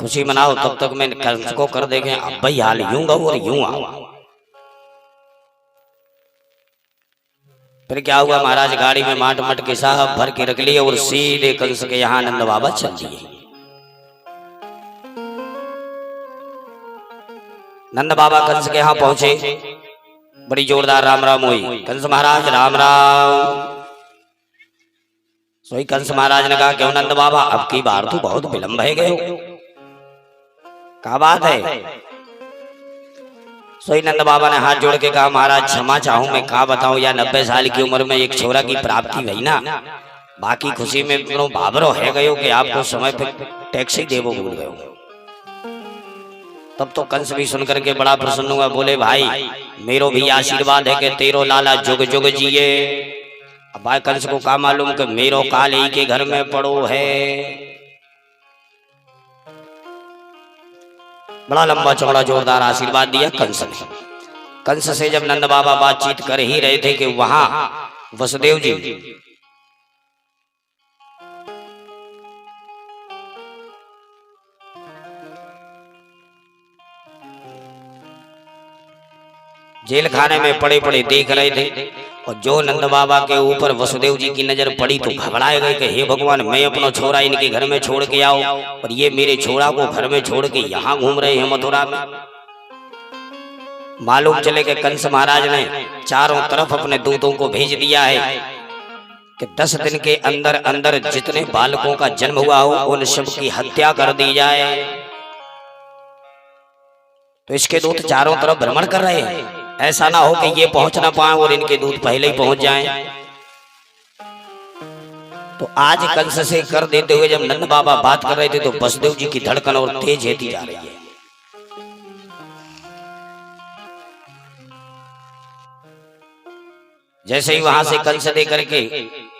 खुशी मनाओ, तब तक मैं कंस को कर देंगे अब भाई हाल यूं गाऊं और यूं आओ। फिर क्या हुआ महाराज, गाड़ी में माट मट के साहब भर के रख लिए और सीधे कंस के यहाँ नंद बाबा चल दिए। नंद बाबा कंस के यहाँ पहुंचे, बड़ी जोरदार राम राम हुई। कंस महाराज राम राम। सोई कंस महाराज ने कहा क्यों नंद बाबा, अब की बार तो बहुत विलंब है गए हो, क्या बात है। सोई नंद बाबा ने हाथ जोड़ के कहा महाराज क्षमा चाहूं, मैं क्या बताऊं या 90 साल की उम्र में एक छोरा की प्राप्ति हुई ना, बाकी खुशी में बाबरो है गयो कि आपको समय पे टैक्सी देवो भूल गयो। तब तो कंस भी सुनकर के बड़ा प्रसन्न हुआ, बोले भाई मेरो भी आशीर्वाद है कि तेरो लाला जुग जुग जिए। अब भाई कंस को क्या मालूम कि मेरो काल ही के घर में पड़ो है। बड़ा लंबा चौड़ा जोरदार आशीर्वाद दिया कंस ने। कंस से जब नंद बाबा बातचीत कर ही रहे थे कि वहां वसुदेव जी जेल खाने में पड़े पड़े देख रहे थे, और जो नंद बाबा के ऊपर वसुदेव जी की नजर पड़ी तो घबराए गए कि हे भगवान, मैं अपना छोरा इनके घर में छोड़ के आओ और ये मेरे छोरा को घर में छोड़ के यहाँ घूम रहे हैं मथुरा में। मालूम चले कि कंस महाराज ने चारों तरफ अपने दूतों को भेज दिया है कि 10 दिन के अंदर अंदर जितने बालकों का जन्म हुआ हो उन सब की हत्या कर दी जाए। तो इसके दूत चारों तरफ भ्रमण कर रहे हैं, ऐसा ना हो कि ये पहुंच ना पाए और इनके दूत पहले ही पहुंच जाएं। तो आज कंस से कर देते हुए जब नंद बाबा बात कर रहे थे तो वसुदेव जी की धड़कन और तेज होती जा रही है। जैसे ही वहां से कंस दे करके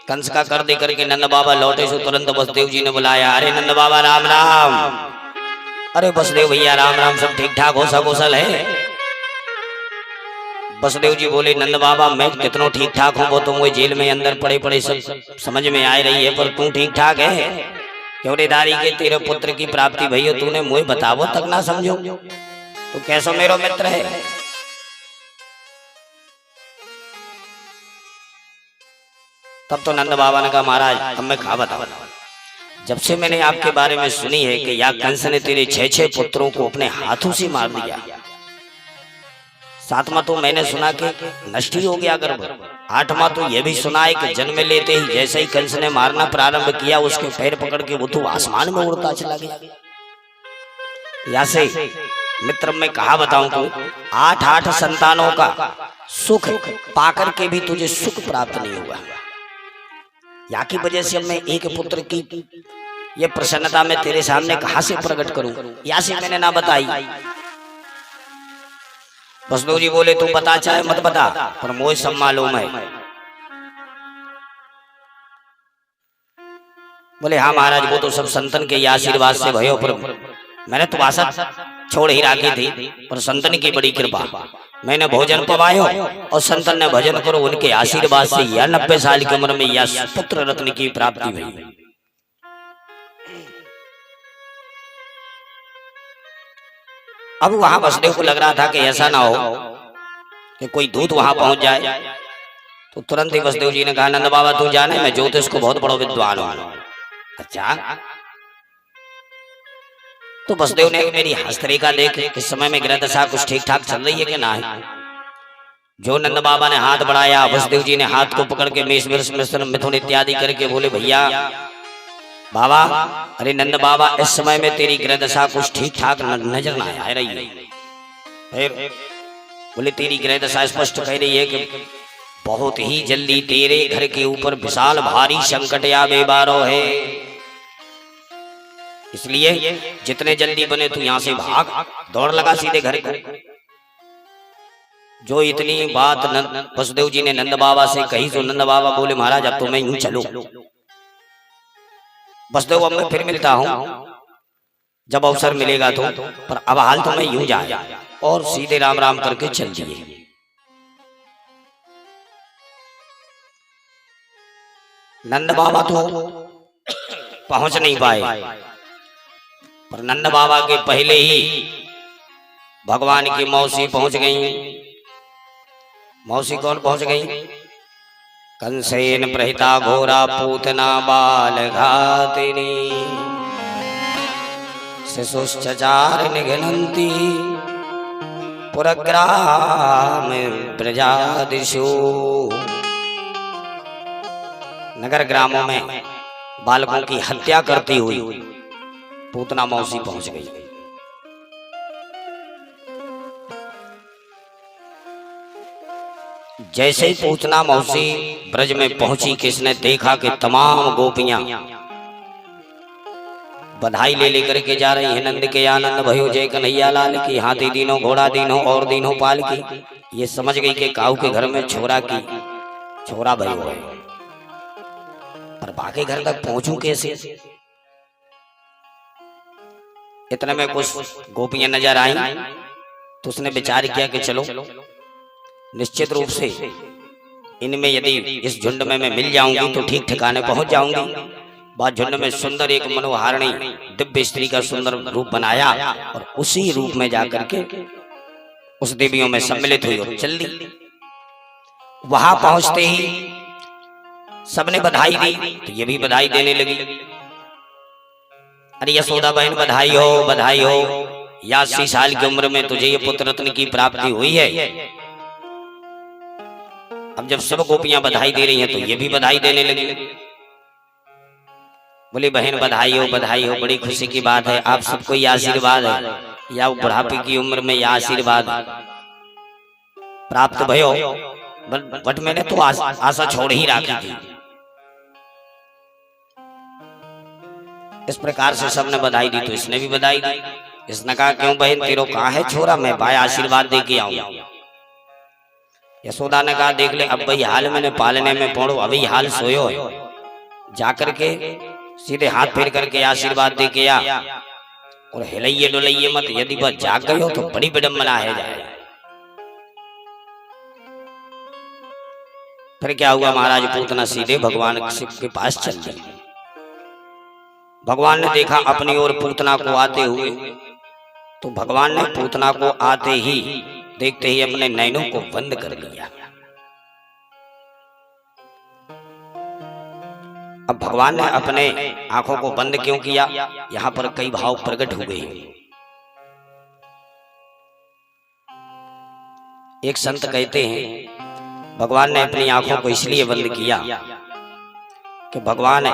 कंस का कर दे करके नंद बाबा लौटे सो तुरंत वसुदेव जी ने बुलाया, अरे नंद बाबा राम राम। अरे वसुदेव भैया राम राम, सब ठीक ठाक हो, सकुशल है। वसुदेव जी बोले नंद बाबा मैं कितनों ठीक ठाक हूँ, वो तो मुझे जेल में अंदर पड़े पड़े सब समझ में आ रही है, पर तू ठीक ठाक है। क्योंदारी के तेरे पुत्र की प्राप्ति भई, तूने मुझे बतावो तक ना समझो, तो कैसो मेरो मित्र है। तब तो नंद बाबा ने कहा महाराज अब मैं कहा बताओ, जब से मैंने आपके बारे में सुनी है कि या कंस ने तेरे 6 पुत्रों को अपने हाथों से मार दिया, 7वां तो मैंने सुना कि नष्ट ही हो गया गर्भ, 8वां तो यह भी सुना है कि जन्म लेते ही जैसे ही कंस ने मारना प्रारंभ किया उसके पैर पकड़ के वो तो आसमान में उड़ता चला गया। या से मित्र मैं कहा बताऊं तो 8 संतानों का सुख पाकर के भी तुझे सुख प्राप्त नहीं हुआ। या की वजह से मैं एक पुत्र की ये प्रसन्नता में तेरे सामने कहां से प्रकट करूं, या से मैंने ना बताई। वसुदेव जी बोले तू बता चाहे मत बता, पर मुझे सब मालूम है। बोले हाँ महाराज वो तो सब संतन के आशीर्वाद से भयो, पर मैंने तो आशा छोड़ ही रखी थी, पर संतन की बड़ी कृपा मैंने भोजन पवायो और संतन ने भजन करो, उनके आशीर्वाद से यह 90 साल की उम्र में यह पुत्र रत्न की प्राप्ति हुई। अब वहां वसुदेव को लग रहा था कि ऐसा ना हो कि कोई दूत वहां पहुंच जाए, तो तुरंत ही वसुदेव जी ने कहा नंद बाबा तू जाने मैं ज्योतिष को बहुत बड़ा विद्वान हूं। अच्छा, तो वसुदेव ने मेरी हस्तरेखा देख इस समय में ग्रह दशा कुछ ठीक ठाक चल रही है कि ना है। जो नंद बाबा ने हाथ बढ़ाया, वसुदेव जी ने हाथ को पकड़ के मेष मिथुन इत्यादि करके बोले भैया बाबा, अरे नंद बाबा इस समय में तेरी ग्रह दशा कुछ ठीक ठाक नजर ना आ रही है। फिर बोले तेरी ग्रह दशा स्पष्ट कह रही है कि बहुत ही जल्दी तेरे घर के ऊपर विशाल भारी संकट आवे बारो है, इसलिए जितने जल्दी बने तू यहाँ से भाग, दौड़ लगा सीधे घर को। जो इतनी बात वसुदेव जी ने नंद बाबा से कही तो नंद बाबा बोले महाराज अब तो मैं यूं चलूं। वसुदेव अब मैं फिर मिलता हूं जब अवसर मिलेगा तो, पर अब हाल तो मैं यूं जाया, और सीधे राम राम करके चल दिए। नंद बाबा तो पहुंच नहीं पाए, पर नंद बाबा के पहले ही भगवान की मौसी पहुंच गई। मौसी कौन पहुंच गई? कंसेन प्रहिता घोरा पूतना बाल घातिनी शिशुश्चचार निघ्नन्ति पुरग्राम प्रजादिषु। नगर ग्रामों में बालकों की हत्या करती हुई पूतना मौसी पहुंच गई। जैसे ही पूतना मौसी ब्रज में पहुंची, किसने देखा कि तमाम गोपियां बधाई ले लेकर के जा रही है। नंद के आनंद भयो जय कन्हैया लाल की, हाथी दीनों घोड़ा दीनों और दीनों पाल की। ये समझ गई कि काऊ के घर में छोरा भयो है, पर बाकी घर तक पहुंचूं कैसे? इतने में कुछ गोपियां नजर आई तो उसने विचार किया कि चलो निश्चित रूप से इनमें यदि इस झुंड में मैं मिल जाऊंगी तो ठीक ठिकाने पहुंच जाऊंगी। बाद झुंड में सुंदर एक मनोहारिणी दिव्य स्त्री का सुंदर रूप बनाया और उसी रूप में जाकर के उस देवियों में सम्मिलित हुई और चल दी। वहां पहुंचते ही सबने बधाई दी तो ये भी बधाई देने लगी। अरे यशोदा बहन बधाई हो, बधाई हो, 80 साल की उम्र में तुझे ये पुत्र रत्न की प्राप्ति हुई है। अब जब सब गोपियां बधाई दे रही हैं तो ये भी बधाई देने लगी। बोली बहन बधाई हो, बधाई हो, बड़ी खुशी की बात है। आप सबको यह आशीर्वाद है या बुढ़ापे की उम्र में यह आशीर्वाद प्राप्त भयो, बट मैंने तो आशा छोड़ ही रखी थी। इस प्रकार से सबने बधाई दी तो इसने भी बधाई दी। इसने कहा क्यों बहन तेरो कहाँ है छोरा, मैं भाई आशीर्वाद दे के आऊं। यशोदा ने कहा देख ले अब भाई हाल मैंने पालने में पड़ो, अभी हाल सोयो है, जाकर के सीधे हाथ फेर करके आशीर्वाद दे के आ और हिलाइए डुलाइए मत। यदि वह जाग गए हो तो बड़ी विडंबना है जाए। फिर क्या हुआ, महाराज पूतना सीधे भगवान शिव के पास चल गई। भगवान ने देखा अपनी ओर पूतना को आते हुए, तो भगवान ने पूतना को आते ही देखते ही अपने नैनों को बंद कर लिया। अब भगवान ने अपने आंखों को बंद क्यों किया, यहां पर कई भाव प्रकट हुए। एक संत कहते हैं भगवान ने अपनी आंखों को इसलिए बंद किया कि भगवान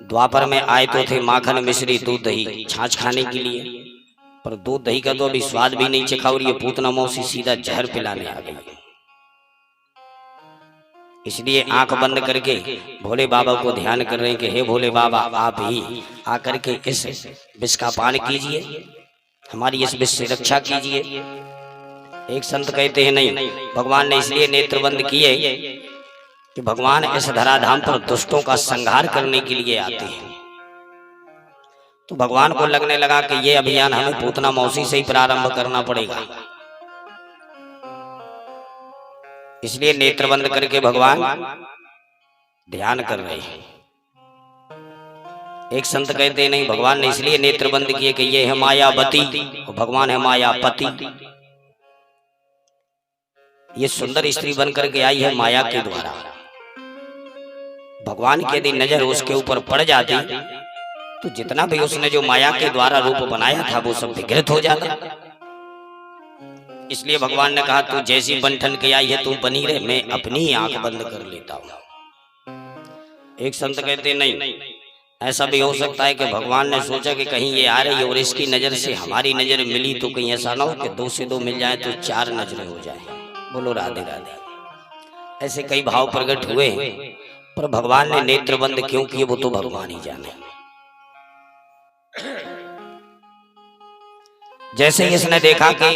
द्वापर में आए तो थे माखन मिश्री दूध दही छाछ खाने के लिए, पर दूध दही का तो अभी स्वाद भी नहीं चखा और ये पूतना मौसी सीधा जहर पिलाने आ गई। इसलिए आंख बंद करके भोले बाबा को ध्यान कर रहे हैं कि हे भोले बाबा आप ही आकर के इस विष का पान कीजिए, हमारी इस विष से रक्षा कीजिए। एक संत कहते हैं नहीं, भगवान ने इसलिए नेत्र बंद किए कि भगवान इस धराधाम पर दुष्टों का संहार करने के लिए आते हैं। तो भगवान को लगने लगा कि ये अभियान हमें पूतना मौसी से ही प्रारंभ करना पड़ेगा। इसलिए नेत्र बंद करके भगवान ध्यान कर रहे हैं। एक संत कहते नहीं, भगवान ने इसलिए नेत्र बंद किए कि ये है मायावती और भगवान है मायापति। ये सुंदर स्त्री बन करके आई है माया के द्वारा। भगवान की यदि नजर उसके ऊपर पड़ जाती तो जितना भी उसने जो माया के द्वारा रूप बनाया था वो सब विकृत हो जाता। इसलिए भगवान ने कहा तू जैसी बंठन की आई है तू बनी रहे, मैं अपनी आंख बंद कर लेता हूं। एक संत कहते नहीं, ऐसा भी हो सकता है कि भगवान ने सोचा कि कहीं ये आ रही है और इसकी नजर से हमारी नजर मिली तो कहीं ऐसा ना हो कि 2 से 2 मिल जाए तो 4 नजरें हो जाए। बोलो राधे राधे। ऐसे कई भाव प्रकट हुए, पर भगवान ने नेत्र बंद क्यों किए वो तो भगवान ही जाने। जैसे ही इसने देखा कि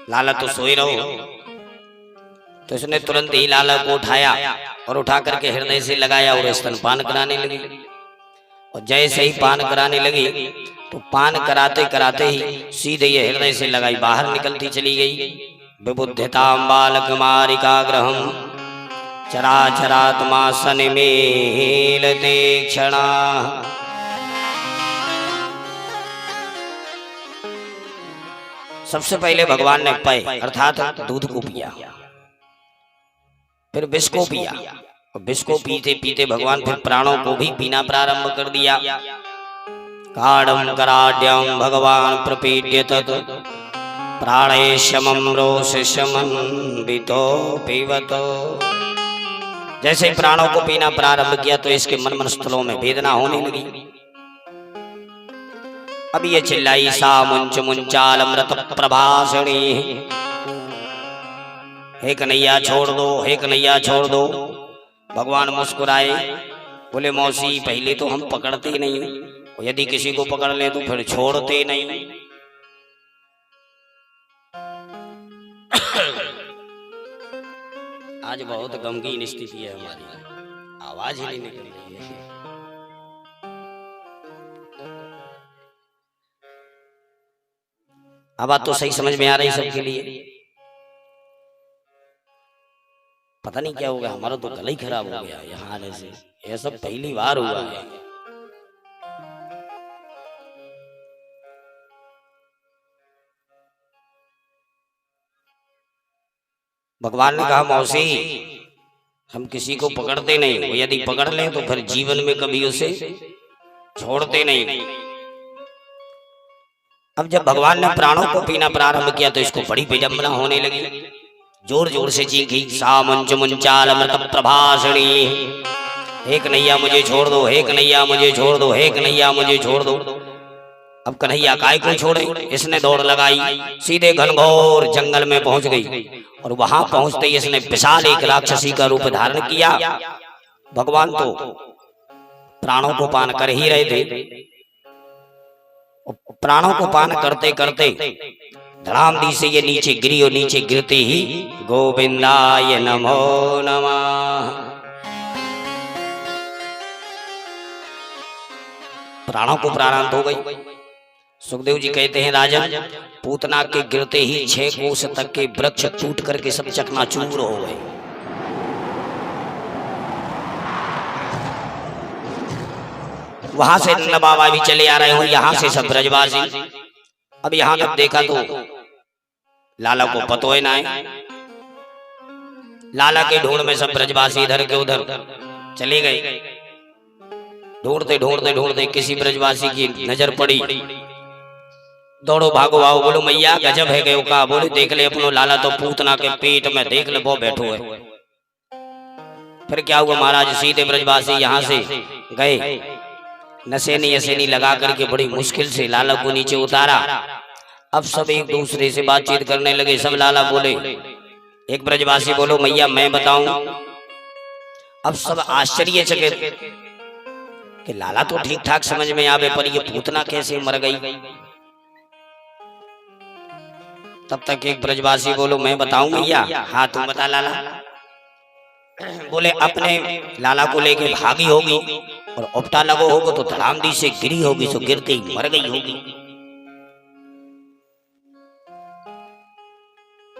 लाला तो सोए रहो, तो इसने तुरंत ही लाला को उठाया और उठा करके हृदय से लगाया और स्तनपान कराने लगी। और जैसे ही पान कराने लगी तो पान कराते कराते ही सीधे ये हृदय से लगाई बाहर निकलती चली गई। विबुद्धतां बालकमारिकाग्रहं चराचरात्मा सनिमीलते क्षणा सबसे पहले भगवान ने पेय अर्थात दूध को पिया, फिर विष को पिया, और विष को पीते पीते भगवान फिर प्राणों को भी पीना प्रारंभ कर दिया। काढ़ं कराड्यं भगवान प्रपीड्य तत् प्राणे शमं रोष शमन्वितो पीवतो। जैसे प्राणों को पीना प्रारंभ किया तो इसके मन स्थलों में वेदना होने लगी। अब ये चिल्लाई सा मुंच मुंचाल अमृत प्रभाषणी, हे कन्हैया छोड़ दो, हे कन्हैया छोड़ दो। भगवान मुस्कुराए, बोले मौसी पहले तो हम पकड़ते नहीं, यदि किसी को पकड़ ले तो फिर छोड़ते नहीं। आज बहुत गमगीन स्थिति है हमारी, आवाज ही नहीं निकल रही है। अब बात तो सही समझ में आ रही सबके लिए। पता नहीं क्या होगा, हमारा तो गला ही खराब हो गया यहाँ आने से। यह सब पहली बार हुआ है। भगवान ने कहा मौसी हम किसी को पकड़ते नहीं, वो यदि पकड़ लें तो फिर जीवन में कभी उसे छोड़ते नहीं। अब जब भगवान ने प्राणों को पीना प्रारंभ किया तो इसको बड़ी विडंबना होने लगी। जोर जोर से चीखी, सा मुंच मुंचाल अमृत प्रभाषणी, हे कन्हैया मुझे छोड़ दो, हे कन्हैया मुझे छोड़ दो, हे कन्हैया मुझे छोड़ दो। अब कन्हैया काय को छोड़े, इसने दौड़ लगाई, सीधे घनघोर जंगल में पहुंच गई, और वहां पहुंचते ही इसने विशाल एक राक्षसी का रूप धारण किया। भगवान तो प्राणों को पान कर ही रहे थे। प्राणों को पान करते करते धड़ामदी से ये नीचे गिरी, और नीचे गिरते ही गोविंदाय नमो नमः। प्राणों को प्राणांत हो गई। सुखदेव जी कहते हैं राजन, पूतना के गिरते ही 6 कोस तक के वृक्ष टूट करके सब चकनाचूर हो गए। वहां से नंद बाबा भी चले आ रहे हो, यहाँ से सब ब्रजवासी। अब यहाँ जब देखा तो लाला को पतो है ना है। लाला के ढूंढ में सब ब्रजवासी इधर के उधर चले गए। ढूंढते ढूंढते ढूंढते किसी ब्रजवासी की नजर पड़ी। दौड़ो भागो आओ, बोलो मैया गजब है गयो का। बोले देख ले अपनो लाला तो पूतना के पेट में देख ले वो बैठो है। फिर क्या हुआ महाराज, सीधे ब्रजवासी यहाँ से गए, नसेनी यसेनी लगा करके बड़ी मुश्किल से लाला को नीचे उतारा। अब सब एक दूसरे से बातचीत करने लगे। सब लाला बोले, एक ब्रजवासी बोलो मैया मैं बताऊं। अब सब आश्चर्यचकित कि लाला तो ठीक ठाक समझ में आवे, पर ये पूतना कैसे मर गई। तब तक एक ब्रजवासी बोलो मैं बताऊं मैया। हाँ तुम बता लाला। बोले अपने लाला को लेके भागी होगी और उपटा लगो होगा तो धड़ामदी से गिरी होगी, तो गिरते ही मर गई होगी।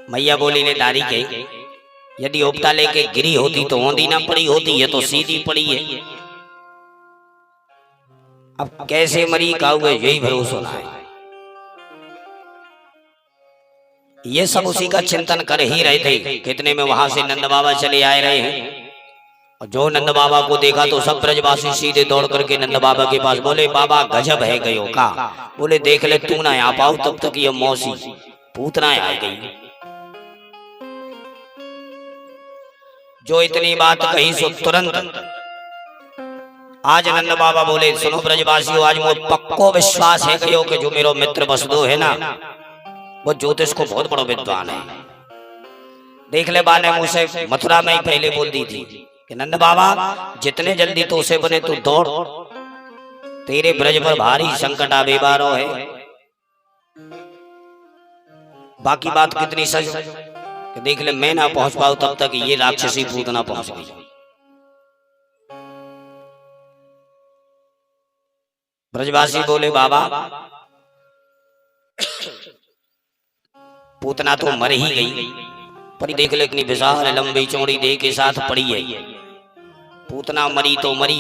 मैया बोली ने दारी के, यदि उपटा लेके गिरी होती तो औंधी ना पड़ी होती, ये तो सीधी पड़ी है। अब कैसे मरी का हुए यही भरोसा है। ये सब उसी का चिंतन कर ही रहे थे। कितने में वहां से नंद बाबा चले आए रहे हैं, और जो नंद बाबा को देखा तो सब ब्रजवासी सीधे दौड़ करके नंद बाबा के पास। बोले बाबा गजब है गयो का। बोले देख ले तू ना आ पाओ तब तक ये मौसी पूतना आ गई। जो इतनी बात कही सो तुरंत आज नंद बाबा बोले सुनो ब्रजवासियों, आज मुझे पक्को विश्वास है गयो कि जो मेरा मित्र वसुदेव है ना, वो ज्योतिष को बहुत बड़ा विद्वान है। देख ले बाने मुझसे मथुरा में ही पहले बोल दी थी कि नंद बाबा जितने जल्दी तो उसे बने तू दौड़, तेरे ब्रज पर भारी संकट आवे बारो है। बाकी बात कितनी सच कि देख ले मैं ना पहुंच पाऊं तब तक ये राक्षसी पूतना पहुंच गई। ब्रजवासी बोले बाबा पूतना तो मर ही गई, पर देख ले इतनी विशाल लंबी चौड़ी देह के साथ पड़ी है। पूतना मरी तो मरी,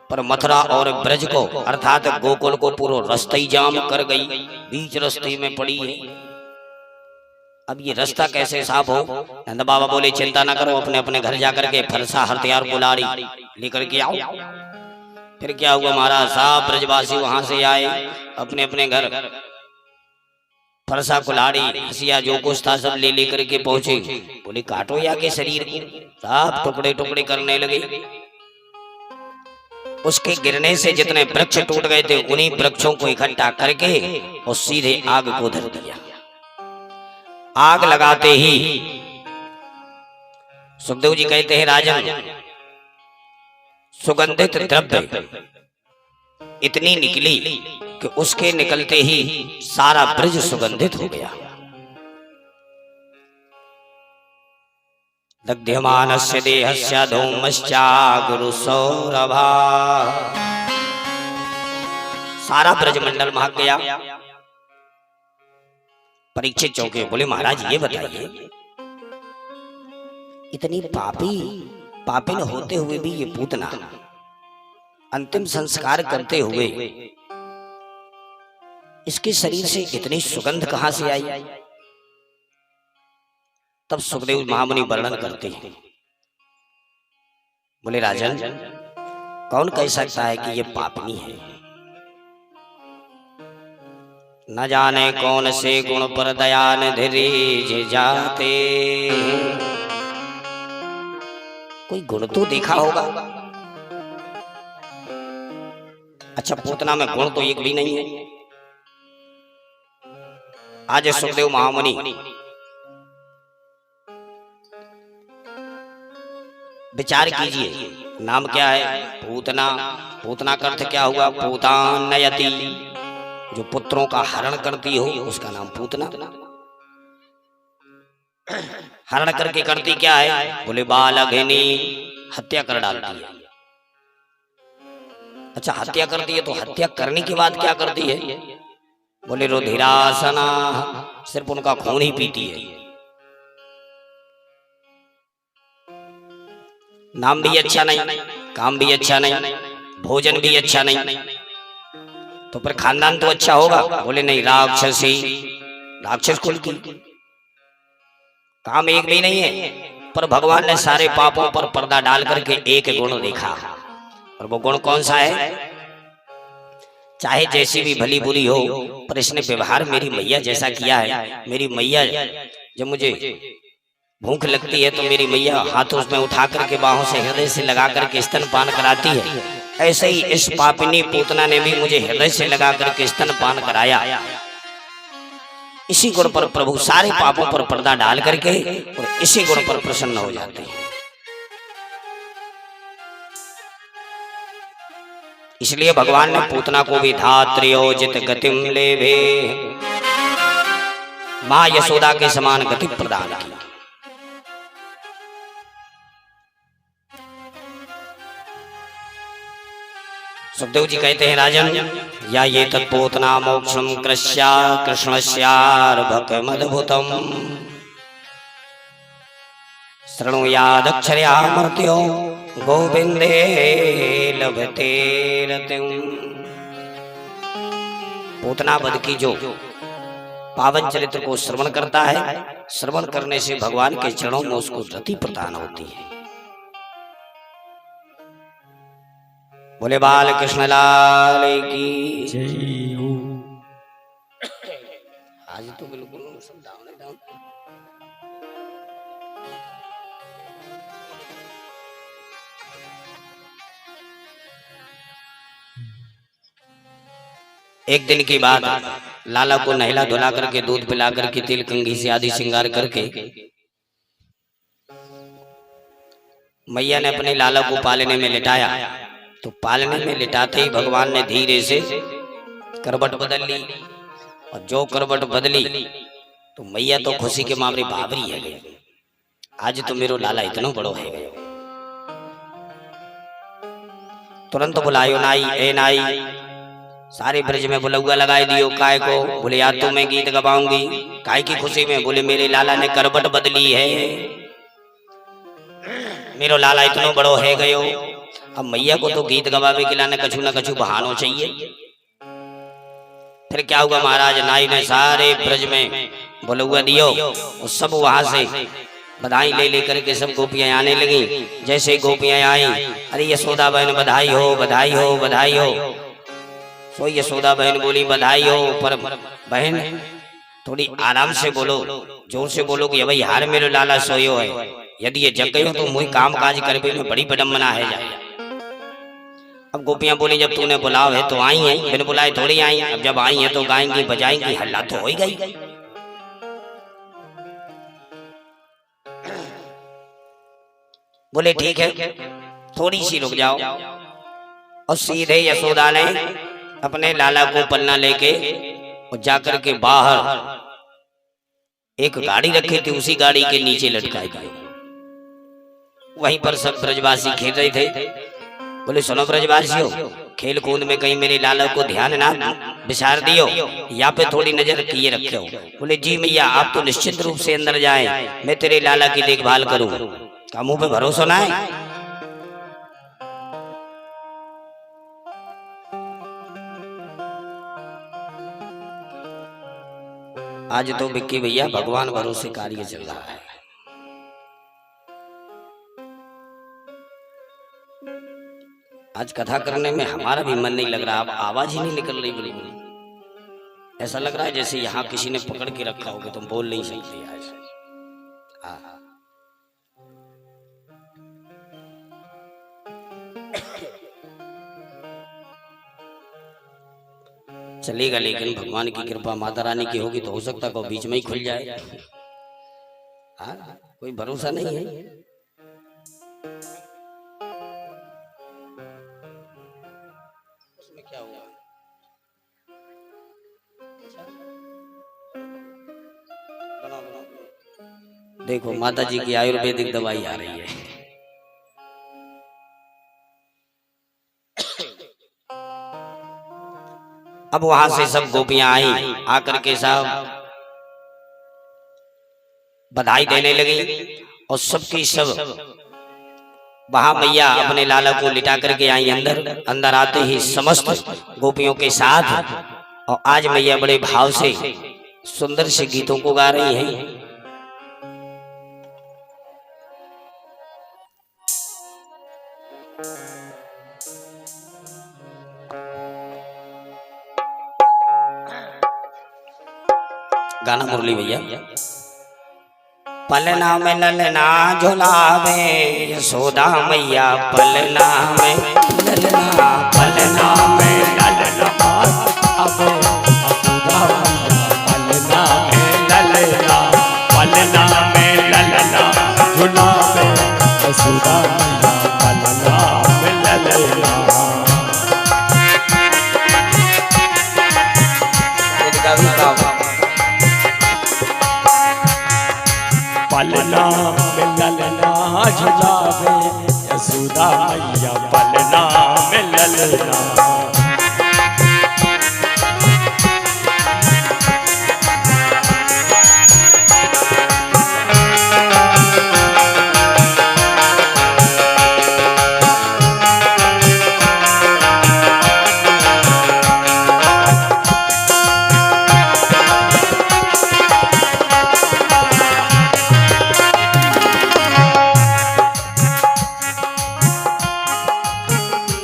पर मथुरा और ब्रज को अर्थात गोकुल को पूरा रास्ता ही जाम कर गई, बीच रास्ते में पड़ी है। अब ये रास्ता कैसे साफ हो? नंद बाबा बोले चिंता ना करो, अपने अपने घर जाकर के फरसा हथियार कुल्हाड़ी लेकर के आओ। फिर क्या हुआ महाराज साहब, ब्रजवासी वहां से आए, अपने अपने घर फरसा कुल्हाड़ी हसिया जो कुछ था सब ले लेकर के पहुंचे। बोले काटो या के शरीर को, साहब टुकड़े टुकड़े करने लगे। उसके गिरने से जितने वृक्ष टूट गए थे उन्हीं वृक्षों को इकट्ठा करके और सीधे आग को धर दिया। आग लगाते ही सुखदेव जी कहते हैं राजन, सुगंधित द्रव्य इतनी निकली कि उसके निकलते ही सारा ब्रज सुगंधित हो गया। दग्ध्यमानस्य देहस्य धूमश्चाग्रु सौरभा, सारा ब्रजमंडल महक गया। परीक्षित चौके बोले महाराज ये बताइए, इतनी पापिन होते हुए भी ये पूतना अंतिम संस्कार करते हुए इसके शरीर से इतनी सुगंध कहां से आई? तब सुखदेव महामुनि वर्णन करते हैं, बोले राजन कौन कह सकता है कि ये पापनी है? न जाने कौन से गुण पर दया निधि जाते, कोई गुण तो देखा होगा। अच्छा पूतना में गुण तो एक भी नहीं है। आज सुखदेव महामुनि विचार कीजिए, नाम क्या है? पूतना। पूतना का अर्थ क्या हुआ? पूतान्नयति, जो पुत्रों का हरण करती हो उसका नाम पूतना। हरण करके करती क्या है? बोले बालघिनी, हत्या कर डालती है। अच्छा हत्या करती है तो हत्या करने के बाद क्या करती है? बोले रुधिरासना, सिर्फ उनका खून ही पीती है। नाम भी अच्छा नहीं, काम भी अच्छा नहीं, भोजन भी अच्छा नहीं, तो फिर खानदान तो अच्छा होगा? बोले नहीं, राक्षसी, राक्षस कुल की, काम एक भी नहीं है। पर भगवान ने सारे पापों पर पर्दा डाल करके एक गुण देखा, और वो गुण कौन सा है? चाहे जैसी भी भली बुरी हो, पर इसने व्यवहार मेरी मैया जैसा किया है। मेरी मैया जब मुझे भूख लगती है तो मेरी मैया हाथों में उठा करके बाहों से हृदय से लगा करके स्तनपान कराती है, ऐसे ही इस पापिनी पूतना ने भी मुझे हृदय से लगा करके स्तनपान कराया। इसी गुण पर प्रभु सारे पापों पर पर्दा डाल करके और इसी गुण पर प्रसन्न हो जाते हैं। इसलिए भगवान ने पूतना को भी धात्र्योजित गतिम लेभे, मां यशोदा के समान गति प्रदान की। सुखदेव जी कहते हैं राजन, या ये तत्पोतना मोक्षम कृष्या कृष्णस्यार्भकमद्भुतम शृणुयादक्षरयामर्त्यो गोविंदे लभते रतिम। पूतना वध की जो पावन चरित्र को श्रवण करता है, श्रवण करने से भगवान के चरणों में उसको रति प्रदान होती है। बोले बाल कृष्ण लाल की जय हो। आज तो बिल्कुल सब डाउन है, डाउन। एक दिन की बात, लाला को नहला धुला करके दूध पिला करके तिल कंघी से आदि श्रृंगार करके मैया ने अपने लाला को पालने में लिटाया। तो पालने में लिटाते ही भगवान ने धीरे से करवट बदल ली, और जो करवट बदली तो मैया तो खुशी के मामले बाबरी है गई, आज तो मेरो लाला इतना बड़ो है गयो। तुरंत बुलायो नाई, ए नाई, सारे ब्रज में बुलौआ लगाए दियो। काय को? बोले याद तो मैं गीत गवाऊंगी। काय की खुशी में? बोले मेरे लाला ने करवट बदली है, मेरो लाला इतना बड़ो है गयो। अब मैया को तो गीत गवावे के लाने कछु न कछु बहानो चाहिए। फिर क्या हुआ महाराज, नाई ने सारे ब्रज में बोलुआ दियो। और सब वहां से बधाई ले लेकर के सब गोपियां आने लगी। जैसे गोपियां आई, अरे यशोदा बहन बधाई हो, बधाई हो, बधाई हो। सो यशोदा बहन बोली बधाई हो, पर बहन थोड़ी आराम से बोलो, जोर से बोलो कि भाई हार मेरे लाला सोयो है, यदि ये जग गयो तो मुझे काम काज कर में बड़ी विडम्बना है जाए। अब गोपियां बोली जब तूने बुलाव है तो आई है, बिन बुलाए थोड़ी आई। अब जब आई है तो गाएंगी बजाएंगी, हल्ला तो हो ही गई। बोले ठीक है, थोड़ी सी रुक जाओ। और सीधे यशोदा ने अपने लाला को पन्ना लेके और जाकर के बाहर एक गाड़ी रखी थी, उसी गाड़ी के नीचे लटकाई गई। वहीं पर सब ब्रजवासी खेल रहे थे। बोले सुनो ब्रजवासियों, खेल कूद में कहीं मेरे लाला को ध्यान ना बिसार दियो, यहाँ पे थोड़ी नजर किए रखे हो। बोले जी मैया, आप तो निश्चित रूप से अंदर जाएं, मैं तेरे लाला की देखभाल करूं। का मुंह पे भरोसा ना है? आज तो विक्की भैया भगवान भरोसे कार्य चल रहा है। आज कथा करने में हमारा भी मन नहीं लग रहा, अब आवाज ही नहीं निकल रही बिल्कुल। ऐसा लग रहा है जैसे यहाँ किसी ने पकड़ के रखा हो कि तुम बोल नहीं सकते आज। हाँ, चलेगा, लेकिन भगवान की कृपा माता रानी की होगी तो हो सकता है बीच में ही खुल जाए। हाँ, कोई भरोसा नहीं है। उसमें क्या हुआ? देखो माता जी की आयुर्वेदिक दवाई आ रही है। अब वहां से सब गोपियां आई, आकर के सब बधाई देने लगी। और सबकी सब वहां मैया अपने लाला को लिटा करके आई अंदर। अंदर आते ही समस्त गोपियों के साथ, और आज मैया बड़े भाव से सुंदर से गीतों को गा रही हैं। गाना मुरली भैया। पलना में ललना झुलावे यशोदा मैया, पलना में ललना, पलना में ललना अबे यशोदा मैया, पलना में ललना, पलना में ललना झुलावे यशोदा मैया, पलना में ललना। इनका भी काम पलना में ललना झुलावे यशोदा मैया, पलना में ललना।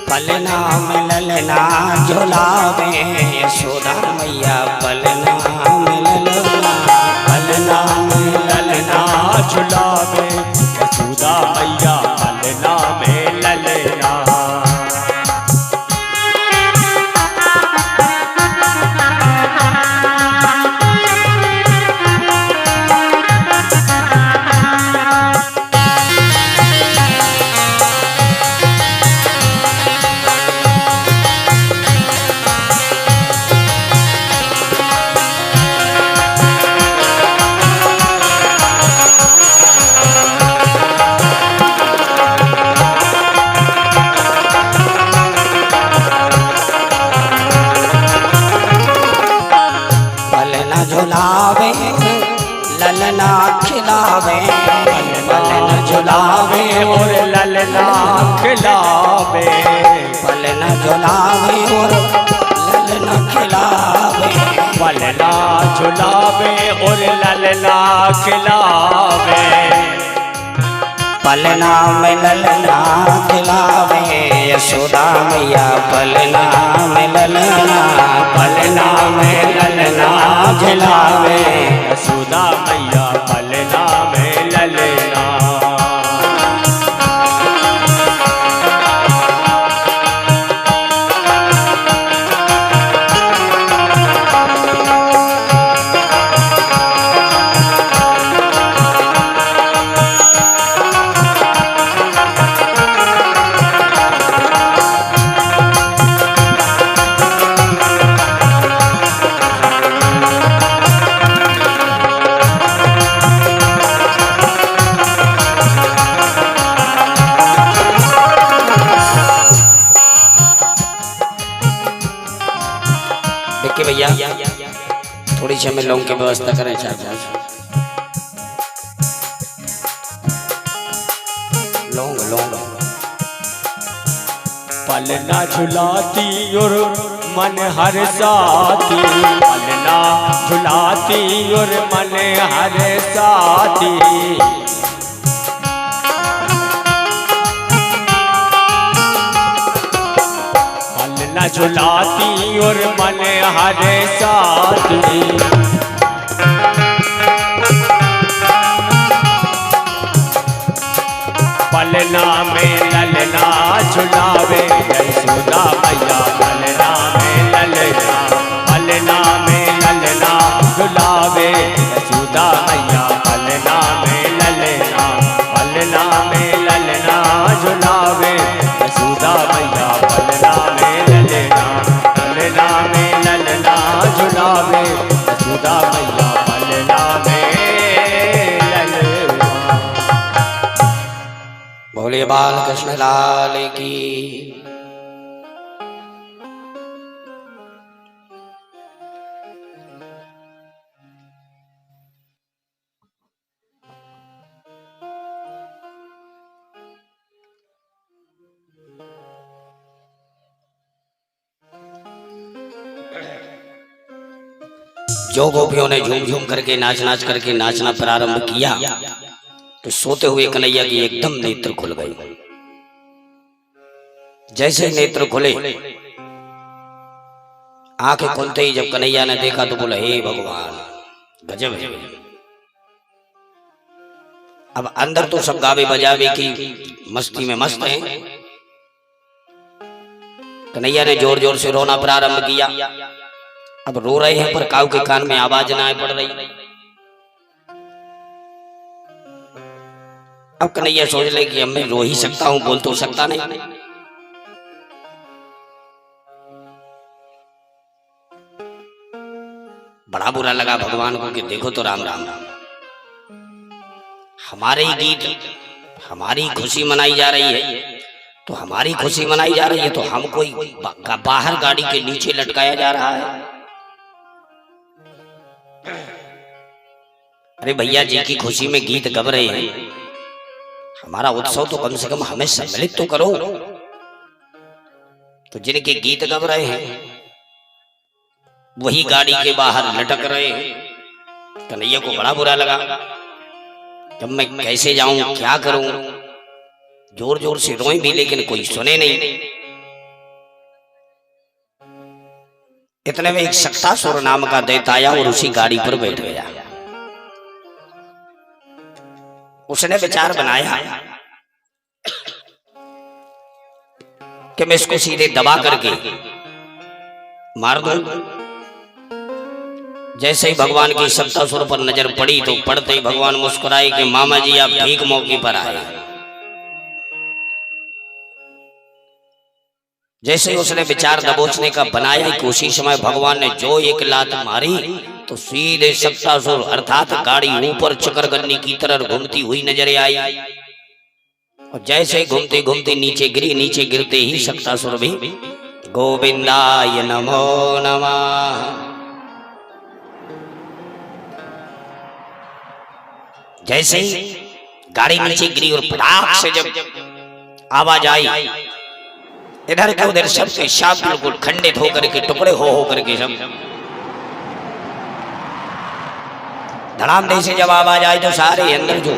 पलना में ललना झुलावे यशोदा मैया, पलना में ललना, पलना में ललना झुलावे यशोदा मैया, पलना में ललना। झुलावे ललना खिलावे, पलना झुलावे और ललना खिलावे, पलना झुलावे और ललना खिलावे। पलना झुलावे और ललना खिलावे। पलना में ललना खिलावे यशोदा मैया पलना में ललना, पलना में ललना झुलावे यशोदा मैया पलना में ललना। देखिए भैया थोड़ी सी हमें लौंग की व्यवस्था करें चाचा। लौंग लौंग पलना झुलाती और मन हर साथी, पलना झुलाती और मन हर साथी। पलना झुलाती और मन हर साथी। पलना में ललना झुलावे यशोदा मैया पलना में ललना, पलना में ललना झुलावे यशोदा मैया पलना में ललना, पलना में ललना झुलावे यशोदा मैया पलना में ललना, पलना में ललना झुलावे यशोदा मैया पलना में ललना। बोलिए बाल कृष्ण लाल की। जो गोपियों ने झूम झूम करके नाच नाच करके नाचना प्रारंभ किया तो सोते हुए कन्हैया की एकदम नेत्र खुल गई। जैसे नेत्र खुले आंखें खुलते ही जब कन्हैया ने देखा तो बोला हे भगवान गजब है। अब अंदर तो सब गावे बजावे की मस्ती में मस्त हैं। कन्हैया ने जोर जोर से रोना प्रारंभ किया। अब रो रहे हैं पर काऊ के कान में आवाज ना पड़ रही। अब कन्हैया सोच ले कि अब मैं रो ही सकता हूं, बोल तो सकता नहीं। बड़ा बुरा लगा भगवान को कि देखो तो राम राम, हमारे ही गीत हमारी खुशी मनाई जा रही है, तो हमारी खुशी मनाई जा रही है तो हम कोई बाहर गाड़ी के नीचे लटकाया जा रहा है। अरे भैया जी की खुशी में गीत गब रहे हैं, हमारा उत्सव तो कम से कम हमें सम्मिलित तो करो। तो जिनके गीत गब रहे हैं वही गाड़ी के बाहर लटक रहे हैं। कन्हैया को बड़ा बुरा लगा, जब मैं कैसे जाऊं, क्या करूं। जोर जोर से रोए भी लेकिन कोई सुने नहीं। इतने में एक सक्तासुर नाम का दैत्य आया और उसी गाड़ी पर बैठ गया। उसने विचार बनाया कि मैं इसको सीधे दबा करके मार दूं। जैसे ही भगवान की सक्तासुर पर नजर पड़ी तो पड़ते ही भगवान मुस्कुराए कि मामा जी आप ठीक मौके पर आए। जैसे उसने विचार दबोचने का बनाया कि उसी समय भगवान ने जो एक लात मारी तो सीधे सक्तासुर अर्थात गाड़ी ऊपर चक्रगन्नी की तरह घूमती हुई नजर आई। और जैसे घूमते घूमते नीचे गिरी, नीचे गिरते ही सक्तासुर भी गोविंदाय नमो नमः। जैसे ही गाड़ी नीचे गिरी और पटाख से जब आवाज आई, इधर के उधर सबके साथ बिल्कुल खंडित होकर के टुकड़े हो करके सब धड़ाम दे से जब आवाज आई तो सारे अंदर जो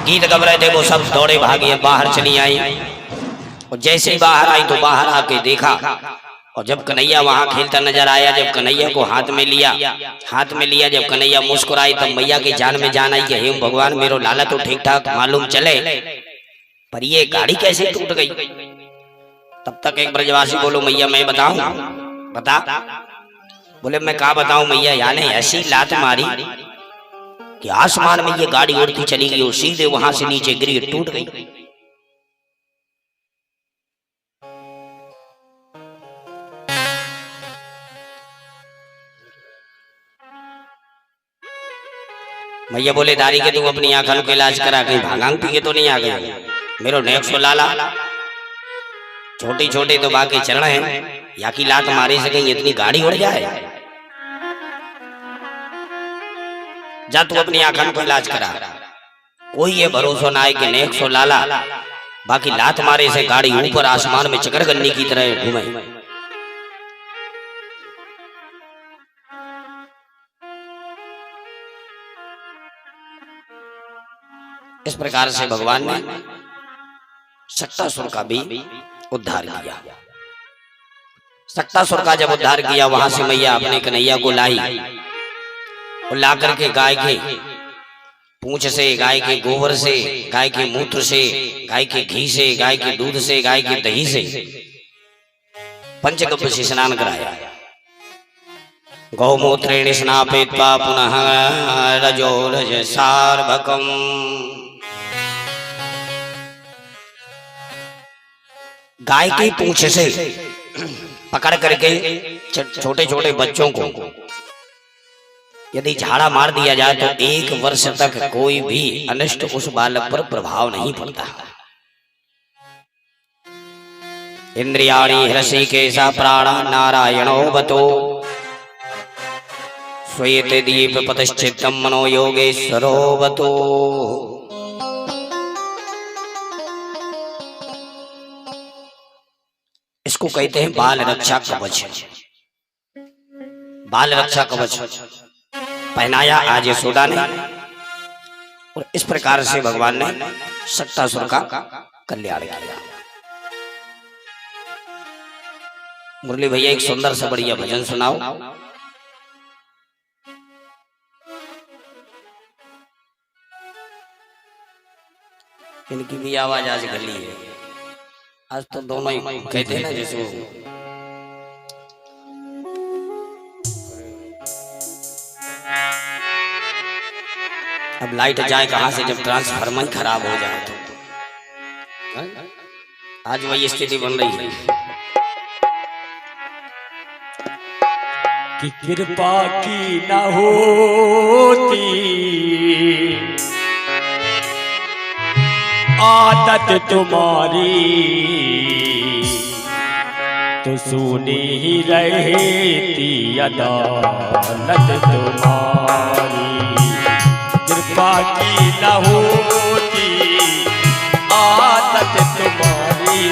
गीत गब रहे थे वो सब दौड़े भागे बाहर चली आई। और जैसे ही बाहर आई तो बाहर आके देखा और जब कन्हैया वहां खेलता नजर आया, जब कन्हैया को हाथ में लिया, जब कन्हैया मुस्कुराई तब मैया के जान में जान आई कि हे भगवान मेरो लाला तो ठीक ठाक मालूम चले, पर ये गाड़ी कैसे टूट गई। तब तक एक ब्रजवासी बोलो मैया मैं बताऊं, बता। बोले मैं क्या बताऊं मैया, यानी ऐसी लात मारी कि आसमान में ये गाड़ी उड़ती चली गई और सीधे वहां से नीचे गिरी, टूट गई। मैया बोले दारी के तू अपनी आंखों के इलाज करा, कहीं भांग पी के तो नहीं आ गई। मेरो नेक सो लाला छोटी छोटे तो बाकी चरण है, या की लात मारे से कहीं इतनी गाड़ी उड़ जाए। जा तू अपनी आंखों का इलाज करा, कोई ये भरोसा ना है कि नेक सो लाला बाकी लात मारे से गाड़ी ऊपर आसमान में चकरगन्नी की तरह घूमे। इस प्रकार से भगवान ने सक्तासुर का भी उद्धार किया। सक्तासुर का जब उद्धार किया वहां से मैया अपने कन्हैया को लाई और ला करके गाय के पूंछ से, गाय के गोबर से, गाय के मूत्र से, गाय के घी से, गाय के दूध से, गाय के दही से पंचगव्य से स्नान कराया। गौमूत्रेण स्नापयित्वा पुनः रजोरज सार्वकम। गाय की पूंछ से पकड़ करके छोटे छोटे बच्चों को यदि झाड़ा मार दिया जाए तो 1 वर्ष तक कोई भी अनिष्ट उस बालक पर प्रभाव नहीं पड़ता। इंद्रियाणि हृषिकेशा प्राणा नारायणो बतो श्वेते दीप पतश्चित्तम मनो योगेश्वरो बतो। इसको कहते हैं बाल रक्षा कवच। बाल रक्षा कवच पहनाया आज यशोदा ने और इस प्रकार से भगवान ने सक्तासुर का कल्याण किया। मुरली भैया एक सुंदर सा बढ़िया भजन सुनाओ। इनकी भी आवाज आज गली है, आज तो दोनों ही कहते हैं ना जैसे अब लाइट जाए कहां से जब ट्रांसफार्मर खराब हो जाए तो आज वही स्थिति बन रही है कि कृपा की न होती आदत तुम्हारी तो सुनी ही रहती अदालत तुम्हारी। कृपा की न होती आदत तुम्हारी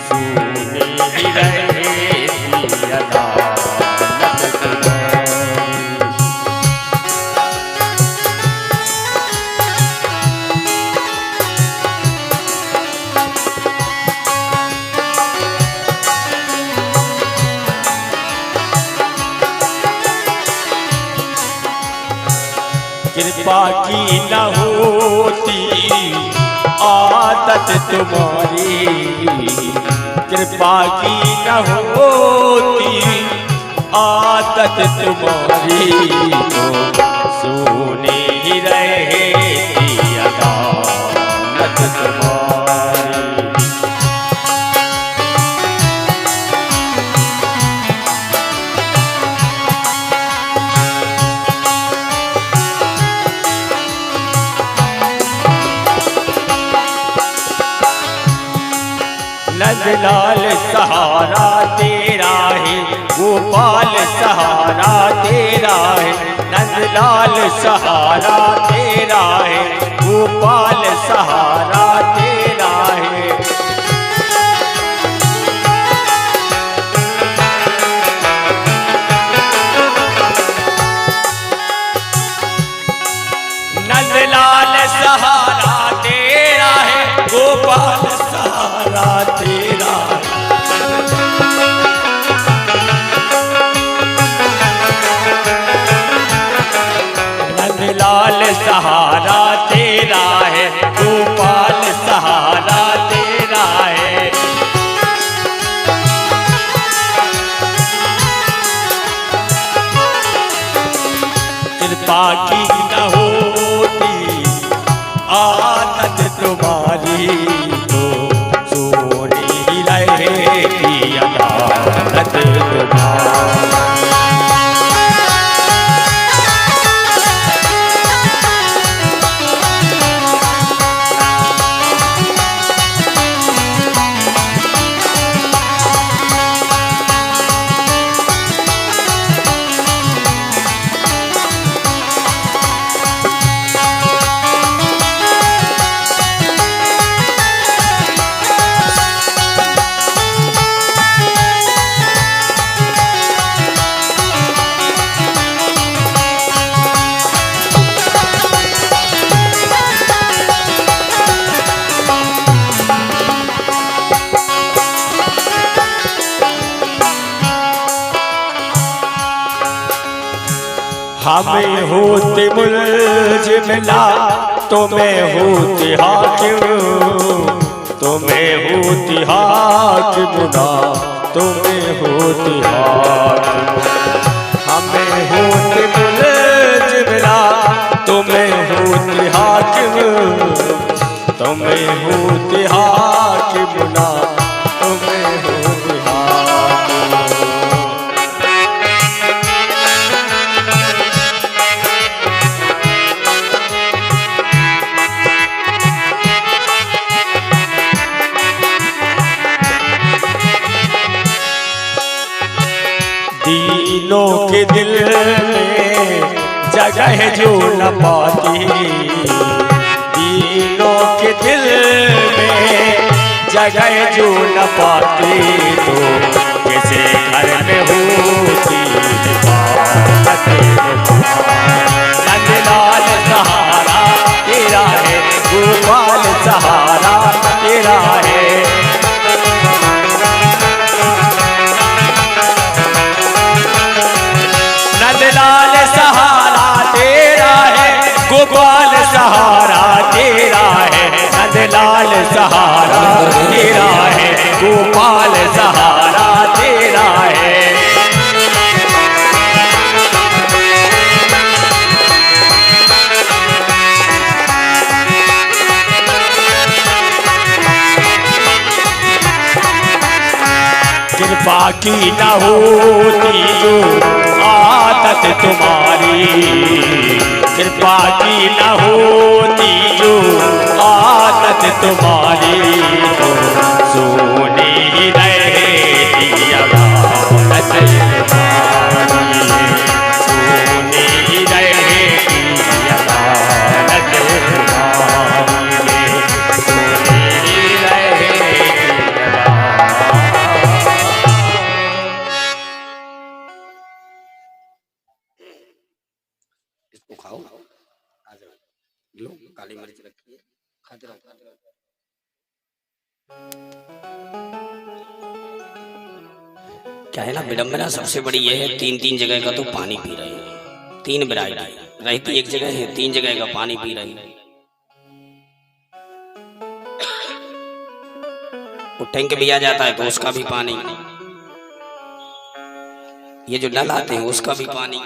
सुनी ही रहती अदालत तुम्हारी। कृपा की न होती आदत तुम्हारी। कृपा की न होती आदत तुम्हारी तो सुनी ही रहती अदालत तुम्हारी। नंदलाल सहारा तेरा है, गोपाल सहारा तेरा है। नंदलाल सहारा तेरा है, गोपाल सहारा तेरा है। हमें होते मुल्जिमला तुम्हें होते हाकिम, तुम्हें होती हाकिमुना तुम्हें होती हाकिम। हमें होते मुल्जिमला तुम्हें होती हाकिम, तुम्हें होती हाकिमुना तुम्हें होती हाकिम। दीनों के दिल में जगह जो न पाती, दीनों के दिल में जगह जो न पाती, तो किसी घर में होती नंदलाल सहारा तेरा है, गोपाल सहारा तेरा है। नंदलाल सहारा तेरा है, गोपाल सहारा तेरा है। नंदलाल सहारा तेरा है, गोपाल सहारा तेरा है। कृपा की न होती जो आदत तुम्हारी, कृपा की न होती जो आदत तुम्हारी, तो सोने ही रहती अमानत तुम्हारी, सोने ही रहती अमानत तुम्हारी, सोने ही रहती इसको खाओ, आ जाओ, लो काली मिर्च रखी है, खाते रहो खाते रहो। क्या है ना विडम्बना सबसे बड़ी ये है, तीन तीन जगह का तो पानी पी रहे हैं, तीन वैरायटी रहती एक जगह है, तीन जगह का पानी पी रहे हैं। वो टैंक भी आ जाता है तो उसका भी पानी, ये जो नल आते हैं उसका भी पानी।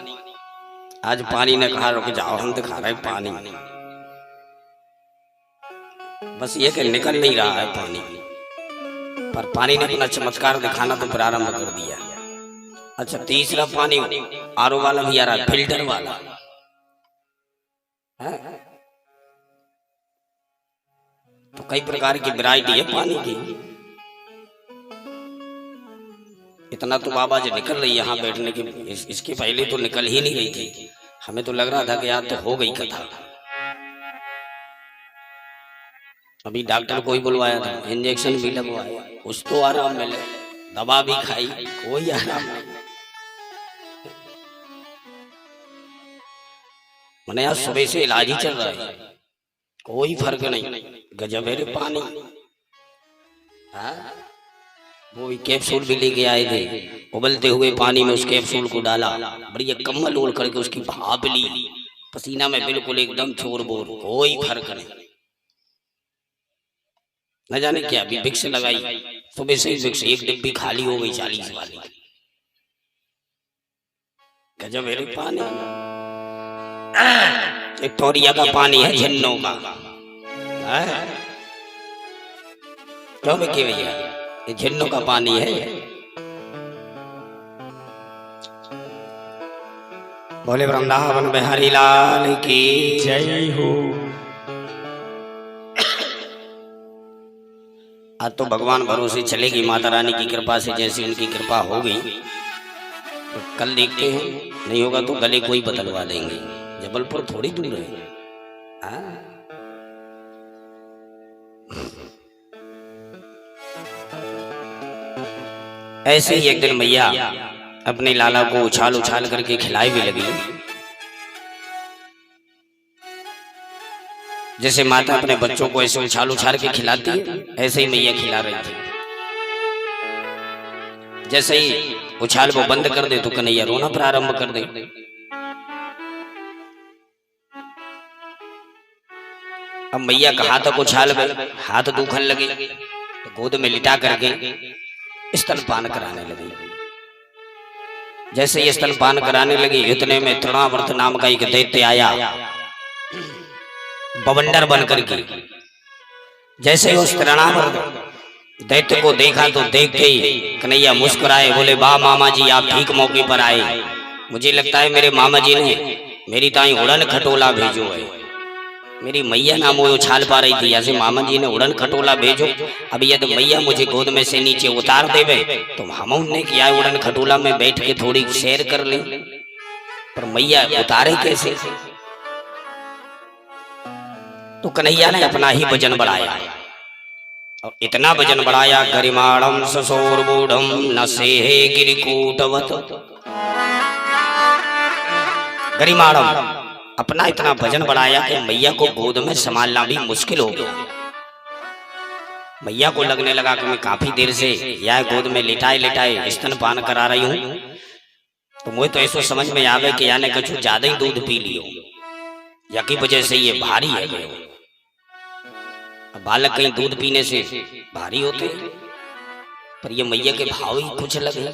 आज पानी न खा रुक जाओ, हम तो खा रहे पानी, बस ये कि निकल नहीं रहा है पानी, पर पानी ने अपना चमत्कार दिखाना तो प्रारंभ कर दिया। अच्छा तीसरा पानी आरओ वाला भी आ रहा है, फिल्टर वाला है? तो कई प्रकार की वैरायटी है पानी की। इतना तो बाबा जी निकल रही यहाँ बैठने की, इसके पहले तो निकल ही नहीं रही थी। हमें तो लग रहा था कि यार तो हो गई कथा। अभी डॉक्टर को ही बुलवाया था, इंजेक्शन भी लगवाया, कुछ तो आराम मिले, दवा भी खाई, कोई आराम नहीं। मैंने आज सुबह से इलाज ही चल रहा है, कोई फर्क नहीं। गजब है रे पानी। हाँ वो भी कैप्सूल भी लेके आए थे, उबलते हुए पानी में उस कैप्सूल को डाला, बढ़िया कम्बल ओढ़ करके उसकी भाप ली, पसीना में बिल्कुल एकदम चोर बोर, कोई फर्क नहीं। न जाने क्या अभी विक्स लगाई, सुबह से विक्स एक डिब्बी खाली हो गई 40 वाली। गजब है रे पानी। विक्टोरिया का पानी है झन्नों का, क्यों विक्की भैया ये झन्नों का पानी है। बोले वृंदावन बिहारी लाल की जय हो। आज तो भगवान भरोसे चलेगी, माता रानी की कृपा से जैसी उनकी कृपा हो गई। तो कल देखते हैं, नहीं होगा तो गले को ही बदलवा देंगे, जबलपुर थोड़ी दूर है। ऐसे ही एक दिन मैया अपने लाला को उछाल उछाल करके खिलाई भी लगी, जैसे माता अपने बच्चों को ऐसे उछाल उछाल के खिलाती है, ऐसे ही मैया खिला रही थी। जैसे ही उछाल वो बंद कर दे तो कन्हैया रोना प्रारंभ कर दे। अब मैया का हाथ को छाल गए, हाथ दुखन लगे तो गोद में लिटा करके स्तनपान कराने लगी। जैसे ये स्तनपान कराने लगी इतने में तृणावर्त नाम का एक दैत्य आया बवंडर बन करके। जैसे उस तृणावर्त दैत्य को देखा तो देखते ही कन्हैया मुस्कुराए, बोले वाह मामा जी आप ठीक मौके पर आए। मुझे लगता है मेरे मामा जी ने मेरी ताई उड़न खटोला भेजो है। मेरी मैया ना मोयो छाल पा रही थी, ऐसे मामा जी ने उड़न खटोला भेजो। अब यदि मैया मुझे गोद में से नीचे उतार देवे तो हम ने किया उड़न खटोला में बैठ के थोड़ी सैर कर ले, पर मैया उतारे कैसे। तो कन्हैया ने अपना ही वजन बढ़ाया और इतना वजन बढ़ाया, गरिमाणम ससोरबूढ़म न सेहे गिरिकूटवत। गरिमाणम अपना इतना वजन बढ़ाया कि मैया को गोद में संभालना भी मुश्किल हो गया। मैया को लगने लगा कि मैं काफी देर से यह गोद में लिटाए लिटाए स्तनपान करा रही हूं, तो मुझे तो ऐसा समझ में आवे कि यानी कुछ ज्यादा ही दूध पी लियो, या की वजह से ये भारी है गयो। बालक कहीं दूध पीने से भारी होते, पर ये मैया के भाव ही कुछ लगे।